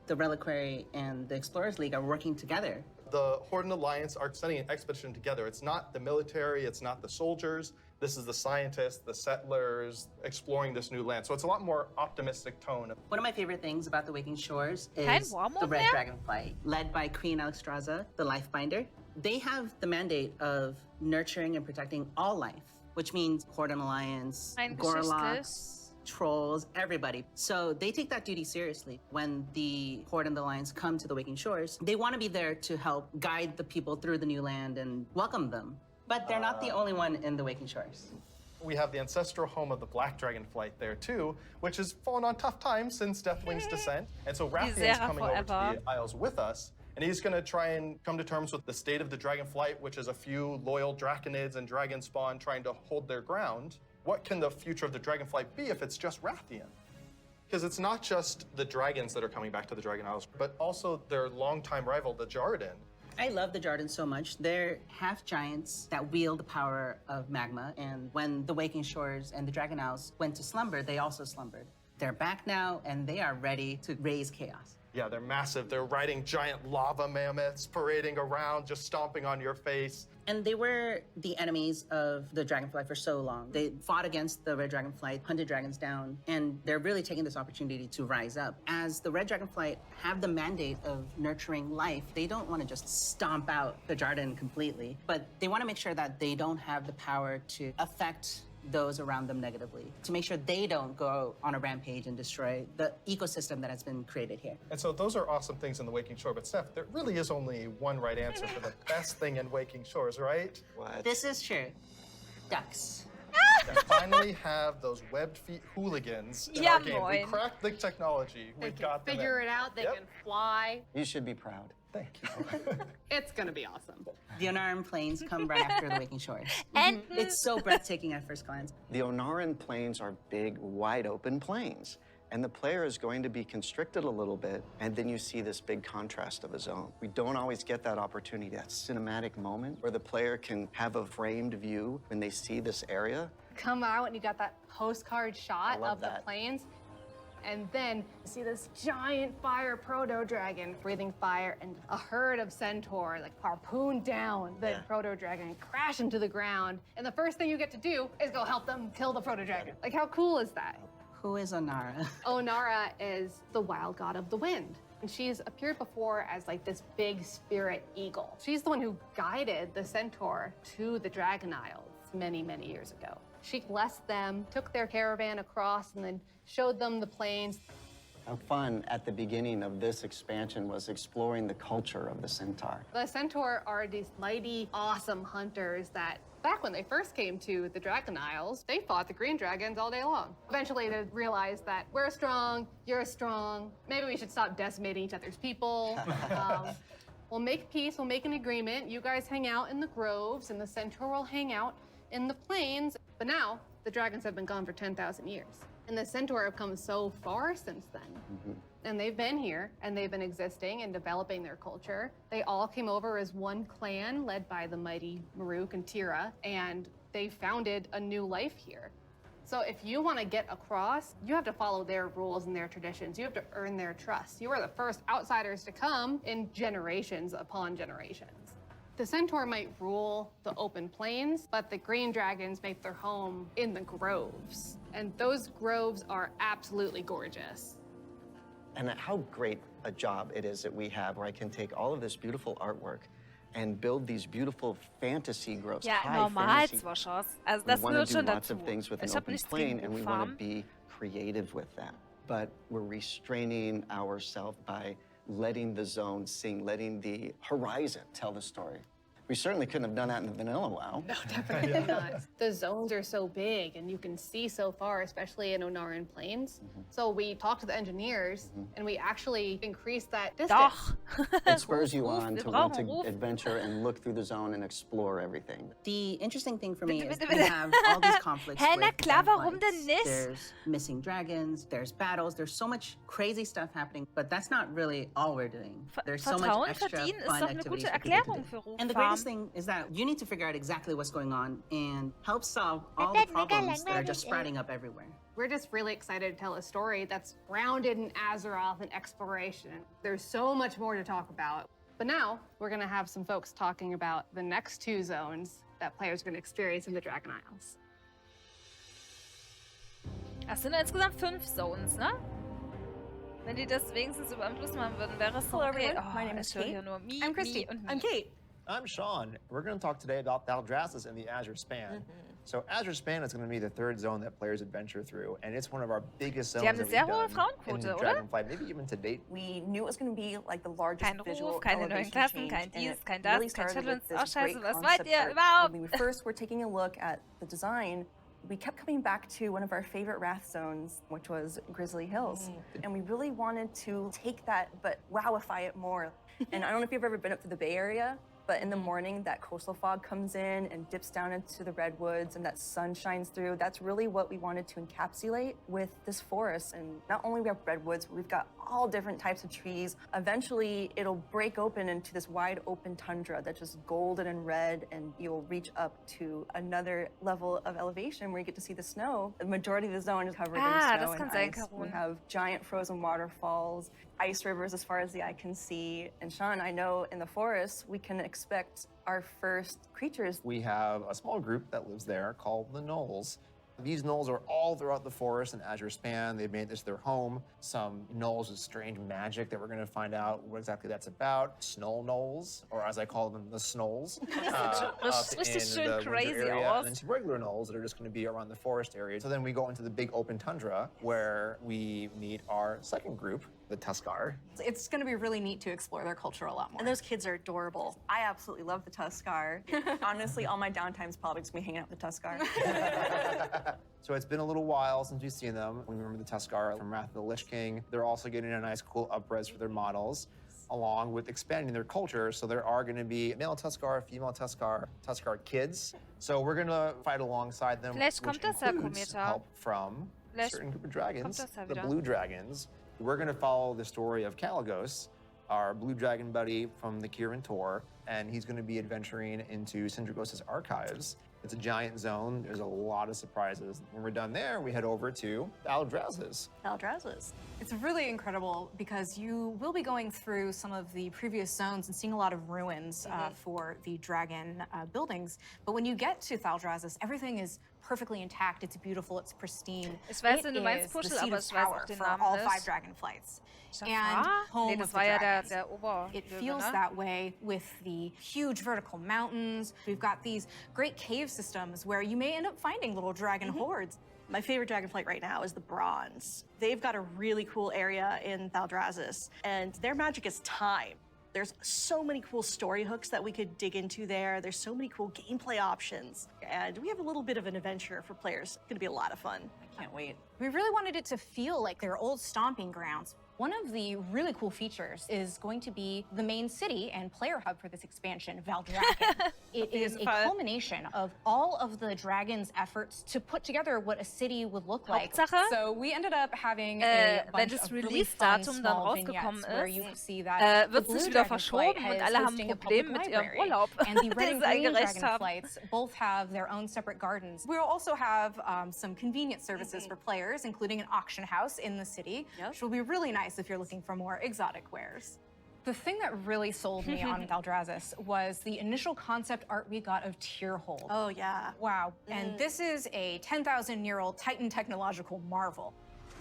The Reliquary and the Explorers League are working together. The Horde and Alliance are sending an expedition together. It's not the military, it's not the soldiers. This is the scientists, the settlers, exploring this new land. So it's a lot more optimistic tone. One of my favorite things about the Waking Shores Kein is War Mode the Red mehr? Dragonflight, led by Queen Alexstrasza, the Lifebinder. They have the mandate of nurturing and protecting all life, which means Horde and Alliance, Ein Gorloks, trolls, everybody. So they take that duty seriously. When the Horde and the Alliance come to the Waking Shores, they want to be there to help guide the people through the new land and welcome them. But they're not the only one in the Waking Shores. We have the ancestral home of the Black Dragonflight there too, which has fallen on tough times since Deathwing's descent. And so Rathian's Zera coming over to forever. the Isles with us, and he's gonna try and come to terms with the state of the Dragonflight, which is a few loyal Draconids and Dragon Spawn trying to hold their ground. What can the future of the Dragonflight be if it's just Rathian? Because it's not just the dragons that are coming back to the Dragon Isles, but also their longtime rival, the Jarden. I love the Jardins so much. They're half giants that wield the power of magma. And when the Waking Shores and the Dragon Isles went to slumber, they also slumbered. They're back now, and they are ready to raise chaos. Yeah, they're massive. They're riding giant lava mammoths, parading around, just stomping on your face. And they were the enemies of the Dragonfly for so long. They fought against the Red Dragonflight, hunted dragons down, and they're really taking this opportunity to rise up. As the Red Dragonflight have the mandate of nurturing life, they don't want to just stomp out the Jarden completely, but they want to make sure that they don't have the power to affect those around them negatively, to make sure they don't go on a rampage and destroy the ecosystem that has been created here. And so those are awesome things in the Waking Shore, but Steph, there really is only one right answer for the best thing in Waking Shores, right? What? This is true. Ducks. And finally have those webbed feet hooligans in Ja, our game. We moin. cracked the technology. They We can got them figure in. it out. They Yep. can fly. You should be proud. Thank you. It's gonna be awesome. The Onaran Plains come right after the Waking Shores. And It's so breathtaking at first glance. The Onaran Plains are big, wide open plains. And the player is going to be constricted a little bit, and then you see this big contrast of a zone. We don't always get that opportunity, that cinematic moment where the player can have a framed view when they see this area. Come out and you got that postcard shot of the that. plains. And then you see this giant fire proto-dragon breathing fire, and a herd of centaur like harpoon down the proto-dragon and crash into the ground. And the first thing you get to do is go help them kill the proto-dragon. Like, how cool is that? Who is Onara? Onara is the wild god of the wind. And she's appeared before as like this big spirit eagle. She's the one who guided the centaur to the Dragon Isles many, many years ago. She blessed them, took their caravan across, and then showed them the plains. How fun at the beginning of this expansion was exploring the culture of the centaur. The centaur are these mighty, awesome hunters that back when they first came to the Dragon Isles, they fought the green dragons all day long. Eventually, they realized that we're strong, you're strong. Maybe we should stop decimating each other's people. We'll make peace, we'll make an agreement. You guys hang out in the groves, and the centaur will hang out in the plains. But now, the dragons have been gone for 10,000 years. And the centaur have come so far since then. And they've been here, and they've been existing and developing their culture. They all came over as one clan led by the mighty Maruk and Tira, and they founded a new life here. So if you want to get across, you have to follow their rules and their traditions. You have to earn their trust. You are the first outsiders to come in generations upon generations. The centaur might rule the open plains, but the green dragons make their home in the groves. And those groves are absolutely gorgeous. And how great a job it is that we have where I can take all of this beautiful artwork and build these beautiful fantasy groves. Ja, high normal fantasy. zwar Chance. Also We das want gehört to do schon lots dazu. of things with an Ich habe open nichts plane, gegen and we want to Farm. be creative with that. But we're restraining ourselves by letting the zone sing, letting the horizon tell the story. We certainly couldn't have done that in the vanilla WoW. No, definitely not. The zones are so big, and you can see so far, especially in Onaran Plains. So we talked to the engineers, and we actually increased that distance. It spurs you on to want to Ruf. adventure and look through the zone and explore everything. The interesting thing for me is bitte, we bitte. have all these conflicts Hä, na with klar, warum gunfights. denn nicht? There's missing dragons, there's battles, there's so much crazy stuff happening, but that's not really all we're doing. There's so much Vertrauen extra verdienen ist fun doch eine activities gute for people to Erklärung do. für Ruffarm. And the greatest thing is that you need to figure out exactly what's going on and help solve all the problems that are just sprouting up everywhere. We're just really excited to tell a story that's grounded in Azeroth and exploration. There's so much more to talk about. But now, we're gonna have some folks talking about the next two zones that players are gonna experience in the Dragon Isles. Das sind insgesamt 5 Zones, ne? Wenn die das wenigstens über einen Plus machen würden, wäre es so Hello, okay. everyone. My name ich is höre Kate. hier nur Mi, I'm Christy. Mi und Mi. I'm Kate. I'm Sean. We're going to talk today about Thaldraszus and the Azure Span. So Azure Span is going to be the third zone that players adventure through, and it's one of our biggest zones Die haben that eine we've sehr hohe done in Frauenquote, oder? Dragonflight, maybe even to date. We knew it was going to be like the largest Kein visual Ruf, keine neuen elevation Klassen, change, kein and dies, it kein das, really kein started with Challenge. this Oh, scheiße, great was meint concept ihr art. überhaupt? When we first were taking a look at the design, we kept coming back to one of our favorite Wrath zones, which was Grizzly Hills. And we really wanted to take that, but wowify it more. And I don't know if you've ever been up to the Bay Area, but in the morning, that coastal fog comes in and dips down into the redwoods, and that sun shines through. That's really what we wanted to encapsulate with this forest. And not only we have redwoods, but we've got all different types of trees. Eventually, it'll break open into this wide open tundra that's just golden and red, and you'll reach up to another level of elevation where you get to see the snow. The majority of the zone is covered in snow das and kann sein, ice. We Karun. have giant frozen waterfalls, ice rivers as far as the eye can see. And Sean, I know in the forest, we can expect our first creatures. We have a small group that lives there called the Gnolls. These gnolls are all throughout the forest in Azure Span. They've made this their home. Some gnolls with strange magic that we're going to find out what exactly that's about. Snow gnolls, or as I call them, the snolls. Up richtig in schön the winter crazy area, aus. and then some regular gnolls that are just going to be around the forest area. So then we go into the big open tundra where we meet our second group, the Tuskar. It's going to be really neat to explore their culture a lot more. And those kids are adorable. I absolutely love the Tuskar. Honestly, all my downtime's probably just me hanging out with the Tuskar. So it's been a little while since we've seen them. We remember the Tuskar from Wrath of the Lich King. They're also getting a nice, cool up-res for their models. along with expanding their culture. So there are going to be male Tuskar, female Tuskar, Tuskar kids. So we're going to fight alongside them, Vielleicht which kommt das ja, includes Kometer. help from a Vielleicht certain group of dragons, kommt das ja the wieder. blue dragons. We're going to follow the story of Kalagos, our blue dragon buddy from the Kirin Tor, and he's going to be adventuring into Syndragos' archives. It's a giant zone. There's a lot of surprises. When we're done there, we head over to Aldraz's. Aldraz's. It's really incredible because you will be going through some of the previous zones and seeing a lot of ruins for the dragon buildings. But when you get to Thaldraz's, everything is perfectly intact. It's beautiful. It's pristine. Ich weiß, It du meinst is the Puschel, seat aber of ich weiß auch power den for Namen all nicht. 5 dragonflights. And Jafar? home Nee, of das the war ja dragons. der Ober. It feels that way with the huge vertical mountains. We've got these great cave systems where you may end up finding little dragon hordes. My favorite dragonflight right now is the bronze. They've got a really cool area in Thaldrazis, and their magic is time. There's so many cool story hooks that we could dig into there. There's so many cool gameplay options. And we have a little bit of an adventure for players. It's gonna be a lot of fun. I can't wait. We really wanted it to feel like their old stomping grounds. One of the really cool features is going to be the main city and player hub for this expansion, Valdragon. It is a culmination of all of the dragon's efforts to put together what a city would look like. Hauptsache, So we ended up having a wenn bunch das of really fun Release-Datum dann small rausgekommen vignettes where you ist, see that the wird es blue nicht wieder dragonflight verschoben und is alle haben hosting a Probleme public mit ihrem library. Urlaub, And the red den and sie green eingereicht haben. dragonflights both have their own separate gardens. We'll also have some convenient services for players, including an auction house in the city, which will be really nice if you're looking for more exotic wares. The thing that really sold me on Thaldrazis was the initial concept art we got of Tierhold. Oh, yeah. Wow. And this is a 10,000-year-old Titan technological marvel.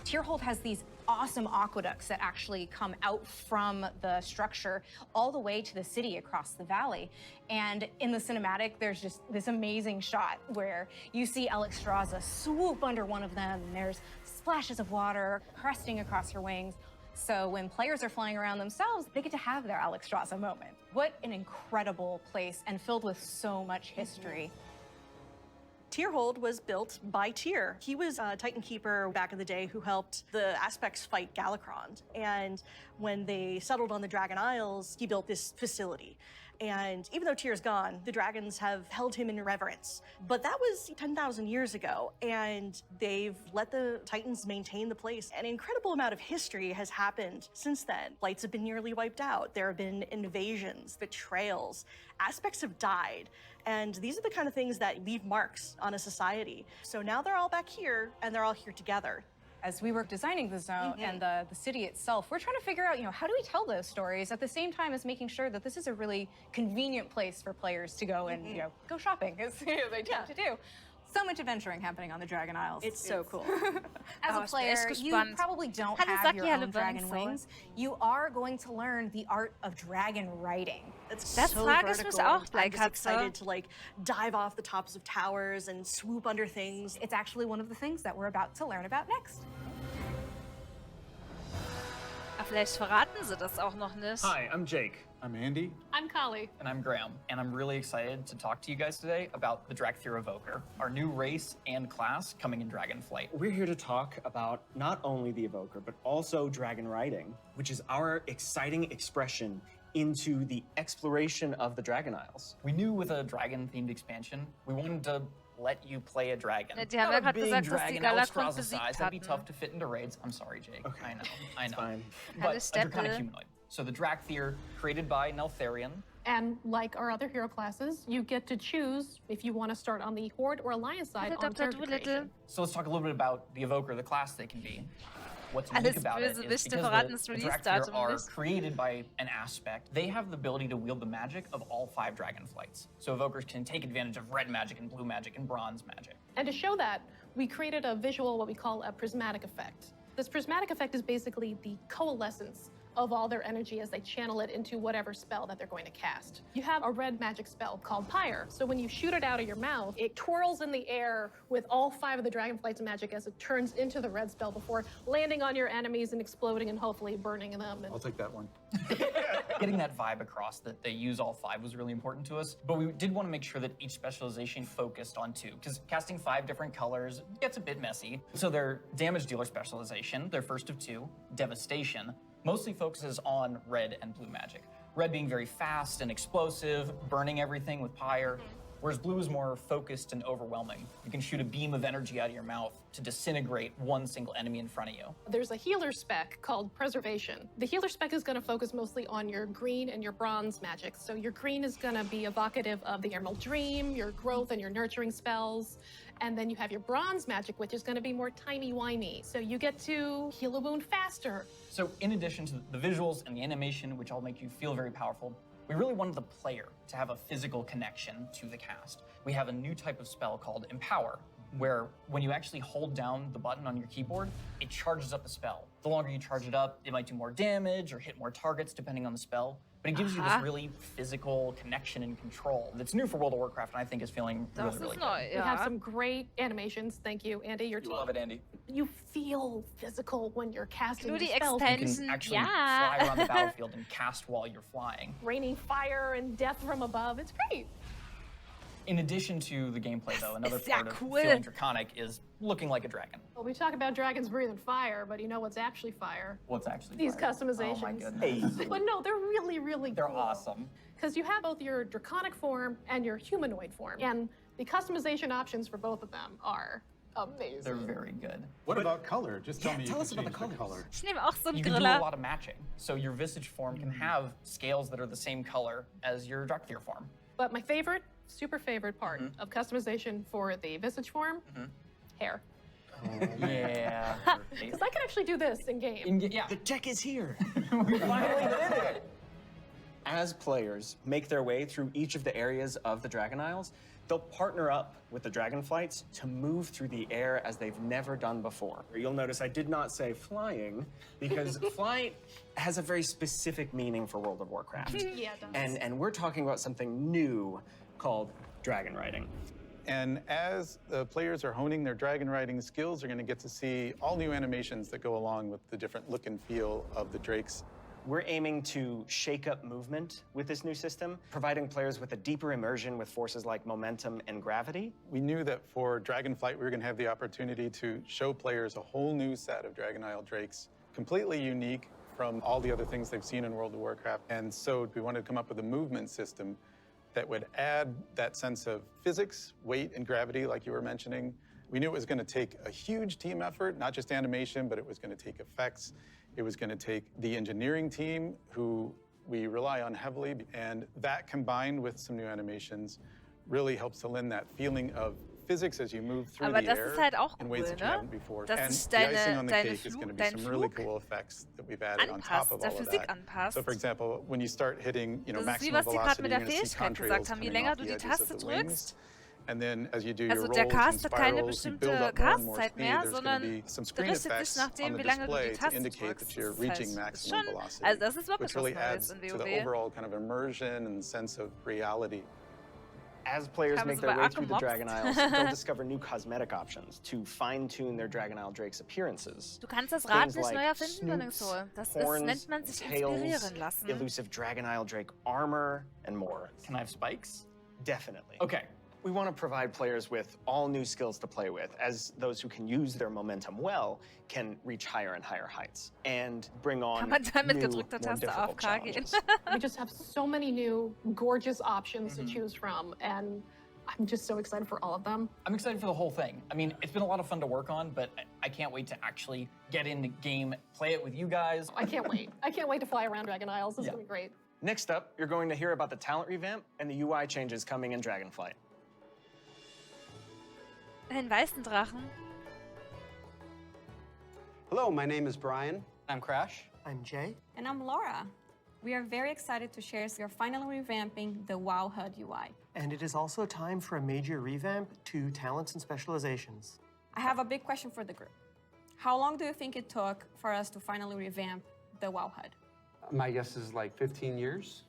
Tierhold has these awesome aqueducts that actually come out from the structure all the way to the city across the valley. And in the cinematic, there's just this amazing shot where you see Alexstrasza swoop under one of them, and there's splashes of water cresting across her wings. So when players are flying around themselves, they get to have their Alexstrasza moment. What an incredible place and filled with so much history. Tierhold was built by Tyr. He was a Titan Keeper back in the day who helped the Aspects fight Galakrond. And when they settled on the Dragon Isles, he built this facility. And even though Tyr's gone, the dragons have held him in reverence. But that was 10,000 years ago, and they've let the Titans maintain the place. An incredible amount of history has happened since then. Flights have been nearly wiped out. There have been invasions, betrayals. Aspects have died. And these are the kind of things that leave marks on a society. So now they're all back here, and they're all here together. As we were designing the zone and the city itself, we're trying to figure out, how do we tell those stories at the same time as making sure that this is a really convenient place for players to go and, go shopping, as they tend to do. So much adventuring happening on the Dragon Isles. It's so cool. As a player, you probably don't have your own dragon wings. You are going to learn the art of dragon riding. It's Das so frage ich mich vertical. auch gleich, I'm just excited Katze. to dive off the tops of towers and swoop under things. It's actually one of the things that we're about to learn about next. Vielleicht verraten sie das auch noch nicht. Hi, I'm Jake. I'm Andy. I'm Kali. And I'm Graham. And I'm really excited to talk to you guys today about the Dragthir Evoker, our new race and class coming in Dragonflight. We're here to talk about not only the Evoker, but also dragon riding, which is our exciting expression into the exploration of the Dragon Isles. We knew with a dragon-themed expansion, we wanted to let you play a dragon. Die haben ja Not a gerade big gesagt, dass die dragon, Galakrond Alexstrasza size. besiegt That'd be hatten. tough to fit into raids. I'm sorry, Jake. Okay. I know. Fine. But a Steppe. draconic humanoid. So the Dragthir, created by Neltharion. And like our other hero classes, you get to choose if you want to start on the Horde or Alliance side Hallo, on Dr. character Doolittle. creation. So let's talk a little bit about the Evoker, the class they can be. What's unique Alles about it is Bösewichte because verraten the das Dragthir Release-Datum are nicht. created by an aspect. They have the ability to wield the magic of all 5 dragonflights. So Evokers can take advantage of red magic and blue magic and bronze magic. And to show that, we created a visual, what we call a prismatic effect. This prismatic effect is basically the coalescence of all their energy as they channel it into whatever spell that they're going to cast. You have a red magic spell called Pyre. So when you shoot it out of your mouth, it twirls in the air with all 5 of the Dragonflight's magic as it turns into the red spell before landing on your enemies and exploding and hopefully burning them. And I'll take that one. Getting that vibe across that they use all 5 was really important to us, but we did want to make sure that each specialization focused on 2, because casting 5 different colors gets a bit messy. So their damage dealer specialization, their first of 2, Devastation, mostly focuses on red and blue magic. Red being very fast and explosive, burning everything with fire, whereas blue is more focused and overwhelming. You can shoot a beam of energy out of your mouth to disintegrate one single enemy in front of you. There's a healer spec called Preservation. The healer spec is going to focus mostly on your green and your bronze magic. So your green is going to be evocative of the Emerald Dream, your growth and your nurturing spells. And then you have your bronze magic, which is going to be more timey-wimey. So you get to heal a wound faster. So in addition to the visuals and the animation, which all make you feel very powerful, we really wanted the player to have a physical connection to the cast. We have a new type of spell called Empower, where when you actually hold down the button on your keyboard, it charges up the spell. The longer you charge it up, it might do more damage or hit more targets depending on the spell. But it gives you this really physical connection and control that's new for World of Warcraft, and I think is feeling really, really good. We have some great animations. Thank you, Andy. Your team. Love it, Andy. You feel physical when you're casting Nur die these spells. You can actually fly around the battlefield and cast while you're flying. Raining fire and death from above. It's great. In addition to the gameplay, though, another Sehr part of cool. feeling draconic is looking like a dragon. Well, we talk about dragons breathing fire, but you know what's actually fire? What's actually These fire? customizations. Oh my goodness. But no, they're really, really They're cool. awesome. Because you have both your draconic form and your humanoid form. And the customization options for both of them are amazing. They're very good. What about color? Just tell me you tell can us about the change color. Ich nehme auch so einen You can do a Griller. lot of matching. So your visage form can have scales that are the same color as your Drakthir form. But my favorite, super favorite part of customization for the visage form, hair. Yeah. Because I can actually do this in game. Yeah. The tech is here. We finally did it. As players make their way through each of the areas of the Dragon Isles, they'll partner up with the Dragonflights to move through the air as they've never done before. You'll notice I did not say flying, because flight has a very specific meaning for World of Warcraft. Yeah, it does. And we're talking about something new called dragon riding. And as the players are honing their dragon riding skills, they're going to get to see all new animations that go along with the different look and feel of the drakes. We're aiming to shake up movement with this new system, providing players with a deeper immersion with forces like momentum and gravity. We knew that for Dragonflight, we were going to have the opportunity to show players a whole new set of Dragon Isle drakes, completely unique from all the other things they've seen in World of Warcraft. And so we wanted to come up with a movement system that would add that sense of physics, weight, and gravity, like you were mentioning. We knew it was going to take a huge team effort, not just animation, but it was going to take effects. It was going to take the engineering team, who we rely on heavily, and that combined with some new animations really helps to lend that feeling of physics as you move through Aber the das air ist halt auch in ways cool, that you ne? haven't before. Dass And sich the icing on the deine cake is going to be dein some really Flug cool effects that we've added on anpasst, top of der all of Physik that. anpasst. So, for example, when you start hitting, Das ist wie, maximum was die gerade velocity, mit you're der going to see Fähigkeit gesagt contrails haben. Je coming länger off du the die edges of Taste the wings. drückst, And then as you do your also rolls der and Cast hat keine spirals, you build bestimmte up more and more Castzeit speed. mehr, There's going to sondern be some der screen richtet sich effects nachdem, on the wie lange du display die to Taste indicate drückst. that you're Das reaching heißt, maximum schon, velocity, also das ist wirklich which was really Neues adds in to the WoW. overall kind of immersion and sense of reality. As players Haben make sie their bei way Arkham through the Mobs? Dragon Isles, they'll discover new cosmetic options to fine-tune their Dragon Isle Drake's appearances. Du kannst das Rad Things nicht like neu erfinden, sondern snoops, so. Das ist, horns, nennt man sich tails, inspirieren lassen. elusive Dragon Isle Drake armor, and more. Can I have spikes? Definitely. Okay. We want to provide players with all new skills to play with, as those who can use their momentum well can reach higher and higher heights and bring on Kann man da mit new, gedrückter more Taste difficult AFK gehen? challenges. We just have so many new gorgeous options to choose from, and I'm just so excited for all of them. I'm excited for the whole thing. I mean, it's been a lot of fun to work on, but I can't wait to actually get in the game, play it with you guys. I can't wait. I can't wait to fly around Dragon Isles. It's gonna be great. Next up, you're going to hear about the talent revamp and the UI changes coming in Dragonflight. Den weißen Drachen. Hello, my name is Brian. I'm Crash. I'm Jay. And I'm Laura. We are very excited to share we are finally revamping the WoW HUD UI. And it is also time for a major revamp to talents and specializations. I have a big question for the group. How long do you think it took for us to finally revamp the WoW HUD? My guess is like 15 years.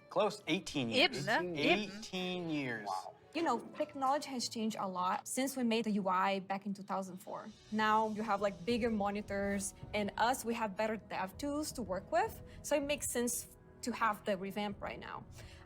Close, 18 years. Eben, ne? 18 years. Wow. You know, technology has changed a lot since we made the UI back in 2004. Now you have like bigger monitors, and we have better dev tools to work with, so it makes sense to have the revamp right now.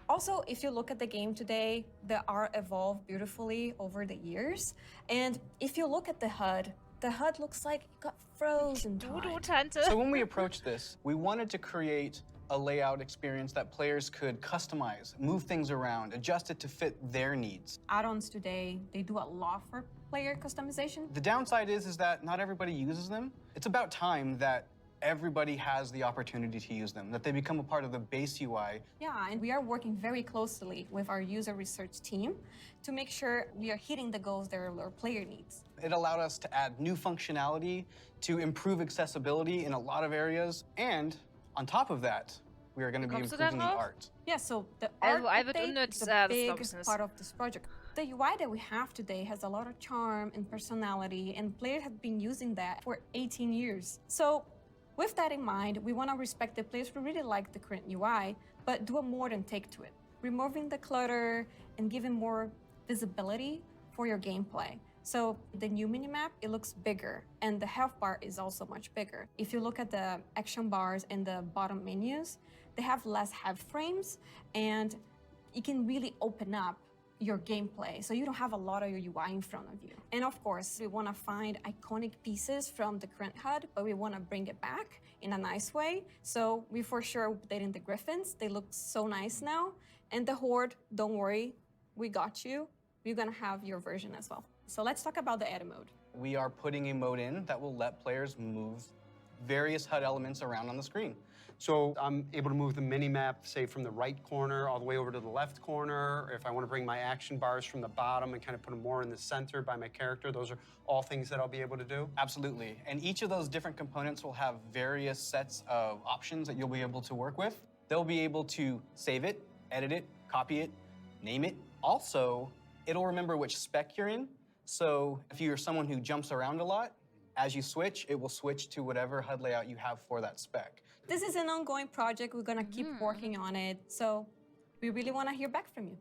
Also, if you look at the game today, the art evolved beautifully over the years, and if you look at the HUD, The HUD looks like it got frozen. Tante. So when we approached this, we wanted to create a layout experience that players could customize, move things around, adjust it to fit their needs. Add-ons today, they do a lot for player customization. The downside is that not everybody uses them. It's about time that everybody has the opportunity to use them, that they become a part of the base UI. Yeah, and we are working very closely with our user research team to make sure we are hitting the goals that our player needs. It allowed us to add new functionality, to improve accessibility in a lot of areas, and on top of that, we are going to be improving the art. Yeah, so the art update is a das big glaub ich nicht. part of this project. The UI that we have today has a lot of charm and personality, and players have been using that for 18 years. So with that in mind, we want to respect the players who really like the current UI, but do a modern take to it, removing the clutter and giving more visibility for your gameplay. So the new minimap, it looks bigger, and the health bar is also much bigger. If you look at the action bars and the bottom menus, they have less health frames, and you can really open up your gameplay, so you don't have a lot of your UI in front of you. And of course, we want to find iconic pieces from the current HUD, but we want to bring it back in a nice way. So we for sure updating the griffins. They look so nice now. And the horde, don't worry, we got you. We're gonna have your version as well. So let's talk about the edit mode. We are putting a mode in that will let players move various HUD elements around on the screen. So I'm able to move the mini-map, say, from the right corner all the way over to the left corner. Or if I want to bring my action bars from the bottom and kind of put them more in the center by my character, those are all things that I'll be able to do? Absolutely. And each of those different components will have various sets of options that you'll be able to work with. They'll be able to save it, edit it, copy it, name it. Also, it'll remember which spec you're in. So if you're someone who jumps around a lot, as you switch, it will switch to whatever HUD layout you have for that spec. This is an ongoing project. We're gonna keep working on it. So we really wanna hear back from you.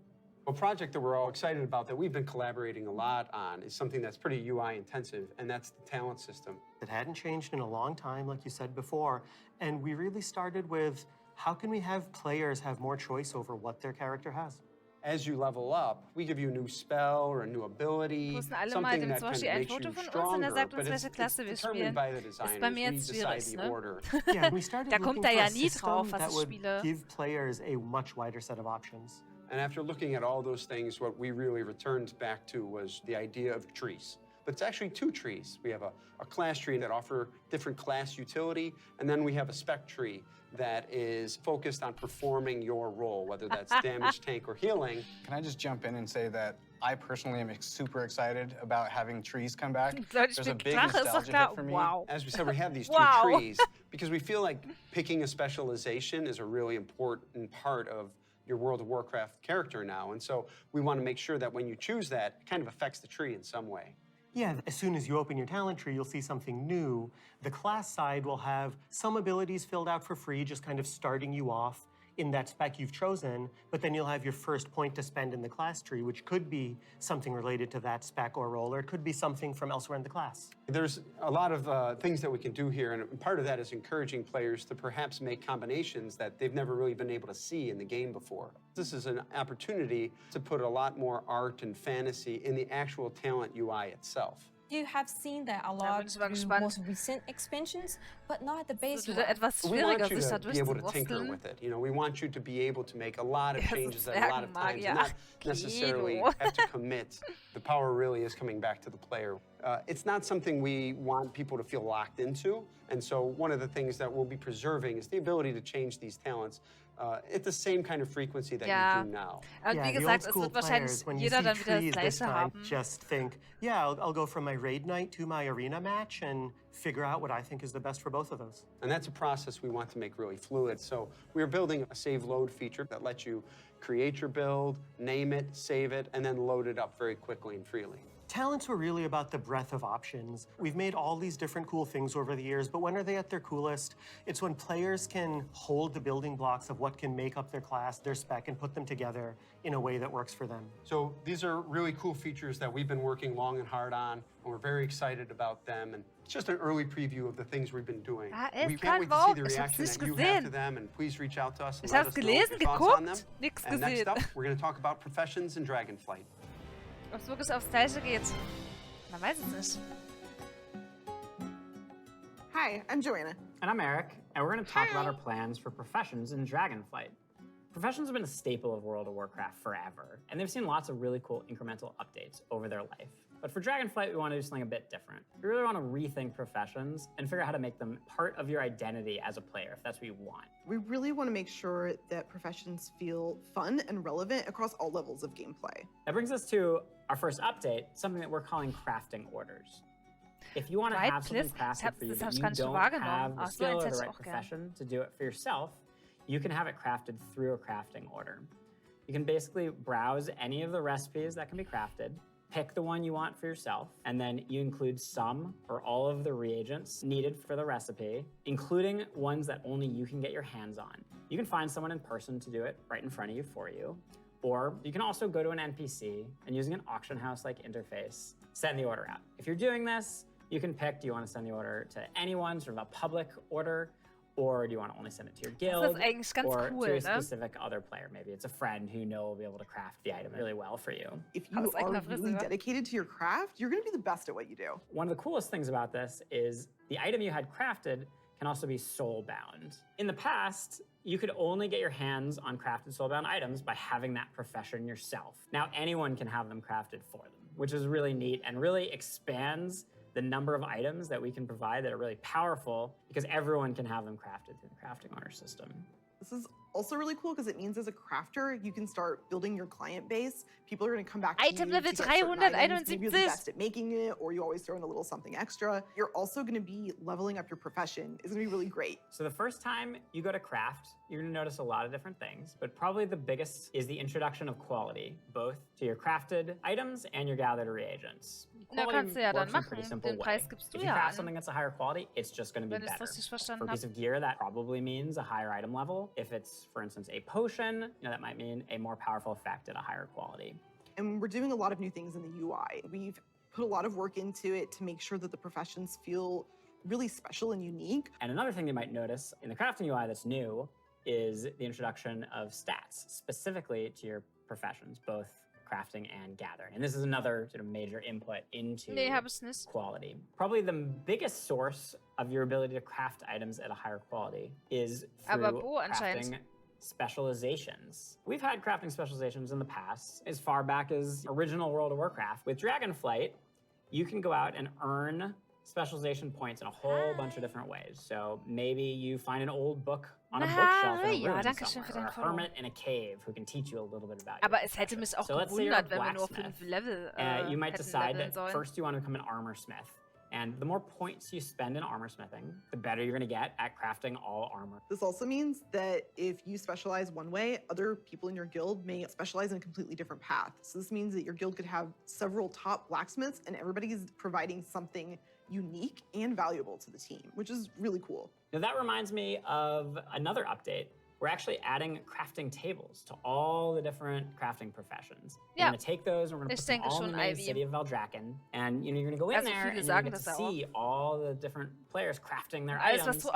A project that we're all excited about that we've been collaborating a lot on is something that's pretty UI intensive, and that's the talent system. It hadn't changed in a long time, like you said before, and we really started with how can we have players have more choice over what their character has? As you level up, we give you a new spell or a new ability, Posten alle mal something dem that kind of Zoshi ein makes Foto you von uns und stronger, sagt but uns, it's welche Klasse wir determined spielen. by the Ist bei designers. mir We jetzt decide schwierig, the ne? order. Yeah, we started Da kommt looking da for ja a nie system drauf, was that ich would spiele. give players a much wider set of options. And after looking at all those things, what we really returned back to was the idea of trees. But it's actually two trees. We have a class tree that offer different class utility, and then we have a spec tree that is focused on performing your role, whether that's damage, tank, or healing. Can I just jump in and say that I personally am super excited about having trees come back. Deutsch There's a mit big Drache ist doch nostalgia klar. hit for me. Wow. As we said, we have these two Wow. trees because we feel like picking a specialization is a really important part of your World of Warcraft character now. And so we want to make sure that when you choose that, it kind of affects the tree in some way. Yeah, as soon as you open your talent tree, you'll see something new. The class side will have some abilities filled out for free, just kind of starting you off in that spec you've chosen, but then you'll have your first point to spend in the class tree, which could be something related to that spec or role, or it could be something from elsewhere in the class. There's a lot of things that we can do here, and part of that is encouraging players to perhaps make combinations that they've never really been able to see in the game before. This is an opportunity to put a lot more art and fantasy in the actual talent UI itself. You have seen that a lot in most recent expansions, but not at the base. Es wird etwas We schwieriger, want you sich da to be able to tinker durchzuwursteln. with it. You know, we want you to be able to make a lot of changes at a lot of times, Zwergenmagier. and not necessarily have to commit. The power really is coming back to the player. It's not something we want people to feel locked into, and so one of the things that we'll be preserving is the ability to change these talents at the same kind of frequency that you do now. Und wie gesagt, es wird wahrscheinlich jeder dann wieder das Gleiche haben. Just think, yeah, I'll go from my raid night to my arena match and figure out what I think is the best for both of those. And that's a process we want to make really fluid. So we're building a save load feature that lets you create your build, name it, save it, and then load it up very quickly and freely. Talents were really about the breadth of options. We've made all these different cool things over the years, but when are they at their coolest? It's when players can hold the building blocks of what can make up their class, their spec, and put them together in a way that works for them. So these are really cool features that we've been working long and hard on, and we're very excited about them. And it's just an early preview of the things we've been doing. We can't wait to see the reaction that you have to them, and please reach out to us and let us know your thoughts on them. And next up, we're going to talk about professions in Dragonflight. Ob es wirklich aufs Gleiche geht? Man weiß es nicht. Hi, I'm Joanna. And I'm Eric, and we're going to talk about our plans for professions in Dragonflight. Professions have been a staple of World of Warcraft forever, and they've seen lots of really cool incremental updates over their life. But for Dragonflight, we want to do something a bit different. We really want to rethink professions and figure out how to make them part of your identity as a player, if that's what you want. We really want to make sure that professions feel fun and relevant across all levels of gameplay. That brings us to our first update, something that we're calling crafting orders. If you want to have something crafted for you, but you don't have the skill or the right profession to do it for yourself, you can have it crafted through a crafting order. You can basically browse any of the recipes that can be crafted, pick the one you want for yourself, and then you include some or all of the reagents needed for the recipe, including ones that only you can get your hands on. You can find someone in person to do it right in front of you for you, or you can also go to an NPC and using an auction house-like interface, send the order out. If you're doing this, you can pick, do you want to send the order to anyone, sort of a public order, or do you want to only send it to your guild, or to a specific other player? Maybe it's a friend who will be able to craft the item really well for you. If you are really dedicated to your craft, you're going to be the best at what you do. One of the coolest things about this is the item you had crafted can also be soul-bound. In the past, you could only get your hands on crafted soul-bound items by having that profession yourself. Now anyone can have them crafted for them, which is really neat and really expands the number of items that we can provide that are really powerful because everyone can have them crafted through the crafting order system. This is also really cool because it means as a crafter, you can start building your client base. People are going to come back to you Item Level to get certain items. 371. Maybe you're the best at making it, or you always throw in a little something extra. You're also going to be leveling up your profession. It's going to be really great. So the first time you go to craft, you're going to notice a lot of different things, but probably the biggest is the introduction of quality, both to your crafted items and your gathered reagents. Na, kannst du ja dann machen. Den Preis gibst du If you ja craft an. something that's a higher quality, it's just going to be Wenn ich es better. richtig verstanden For a piece habe. of gear, that probably means a higher item level. If it's, for instance, a potion, that might mean a more powerful effect at a higher quality. And we're doing a lot of new things in the UI. We've put a lot of work into it to make sure that the professions feel really special and unique. And another thing you might notice in the crafting UI that's new is the introduction of stats specifically to your professions, both crafting and gathering. And this is another sort of major input into quality. Probably the biggest source of your ability to craft items at a higher quality is through crafting specializations. We've had crafting specializations in the past, as far back as original World of Warcraft. With Dragonflight, you can go out and earn specialization points in a whole bunch of different ways. So maybe you find an old book on a bookshelf in a room somewhere, or a hermit in a cave who can teach you a little bit about Aber es hätte mich auch gewundert, wenn wir nur 5 Level you might hätten decide leveln that sollen. first you want to become an armor smith. And the more points you spend in armor smithing, the better you're going to get at crafting all armor. This also means that if you specialize one way, other people in your guild may specialize in a completely different path. So this means that your guild could have several top blacksmiths and everybody is providing something unique and valuable to the team, which is really cool. Now that reminds me of another update. We're actually adding crafting tables to all the different crafting professions. We're going to take those and we're going to put them all in the main city of Veldraken. And you're going to go in there and you're going to see all the different players crafting their items.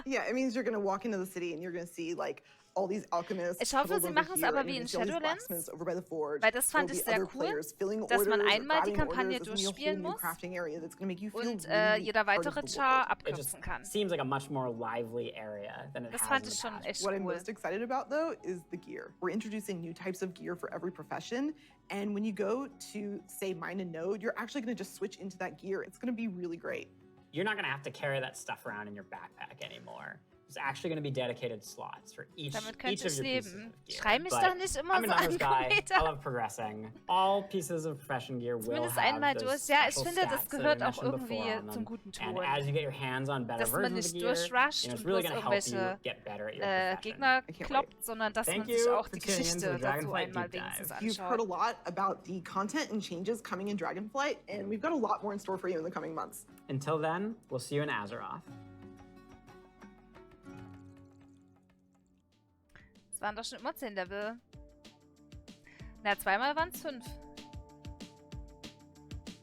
Yeah, it means you're going to walk into the city and you're going to see like all these alchemists. Ich hoffe, sie machen es aber wie in Shadowlands, weil das fand ich sehr cool, dass man einmal die Kampagne durchspielen muss und jeder weitere Char abkürzen kann. Seems like a much more lively area than it Das has fand in ich the schon past. echt What I'm cool. most excited about though is the gear. We're introducing new types of gear for every profession. And when you go to say Meine Node, you're actually going to just switch into that gear. It's going to be really great. You're not going to have to carry that stuff around in your backpack anymore. There's actually going to be dedicated slots for each of your pieces of gear. Schrei mich But doch nicht immer I'm a so numbers an, guy. Kometer. I love progressing. All pieces of profession gear will Zumindest have einmal those durch. Ja, ich special finde, das stats that I gehört auch mentioned irgendwie before on zum them. guten And Ton. as you get your hands on better Dass man versions of nicht the gear, durchrusht it's und really bloß going to help you irgendwelche get better at your profession. Gegner kloppt, sondern dass man sich auch die for tuning into the Geschichte dazu Dragonflight einmal Deep wenigstens Dive. You've heard a anschaut. lot about the content and changes coming in Dragonflight, and we've got a lot more in store for you in the coming months. Until then, we'll see you in Azeroth. Es waren doch schon immer 10 Level. Na, zweimal waren es 5.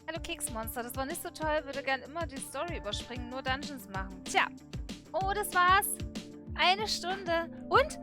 Hallo Keksmonster, das war nicht so toll, würde gern immer die Story überspringen, nur Dungeons machen. Tja. Oh, das war's. 1 Stunde. Und?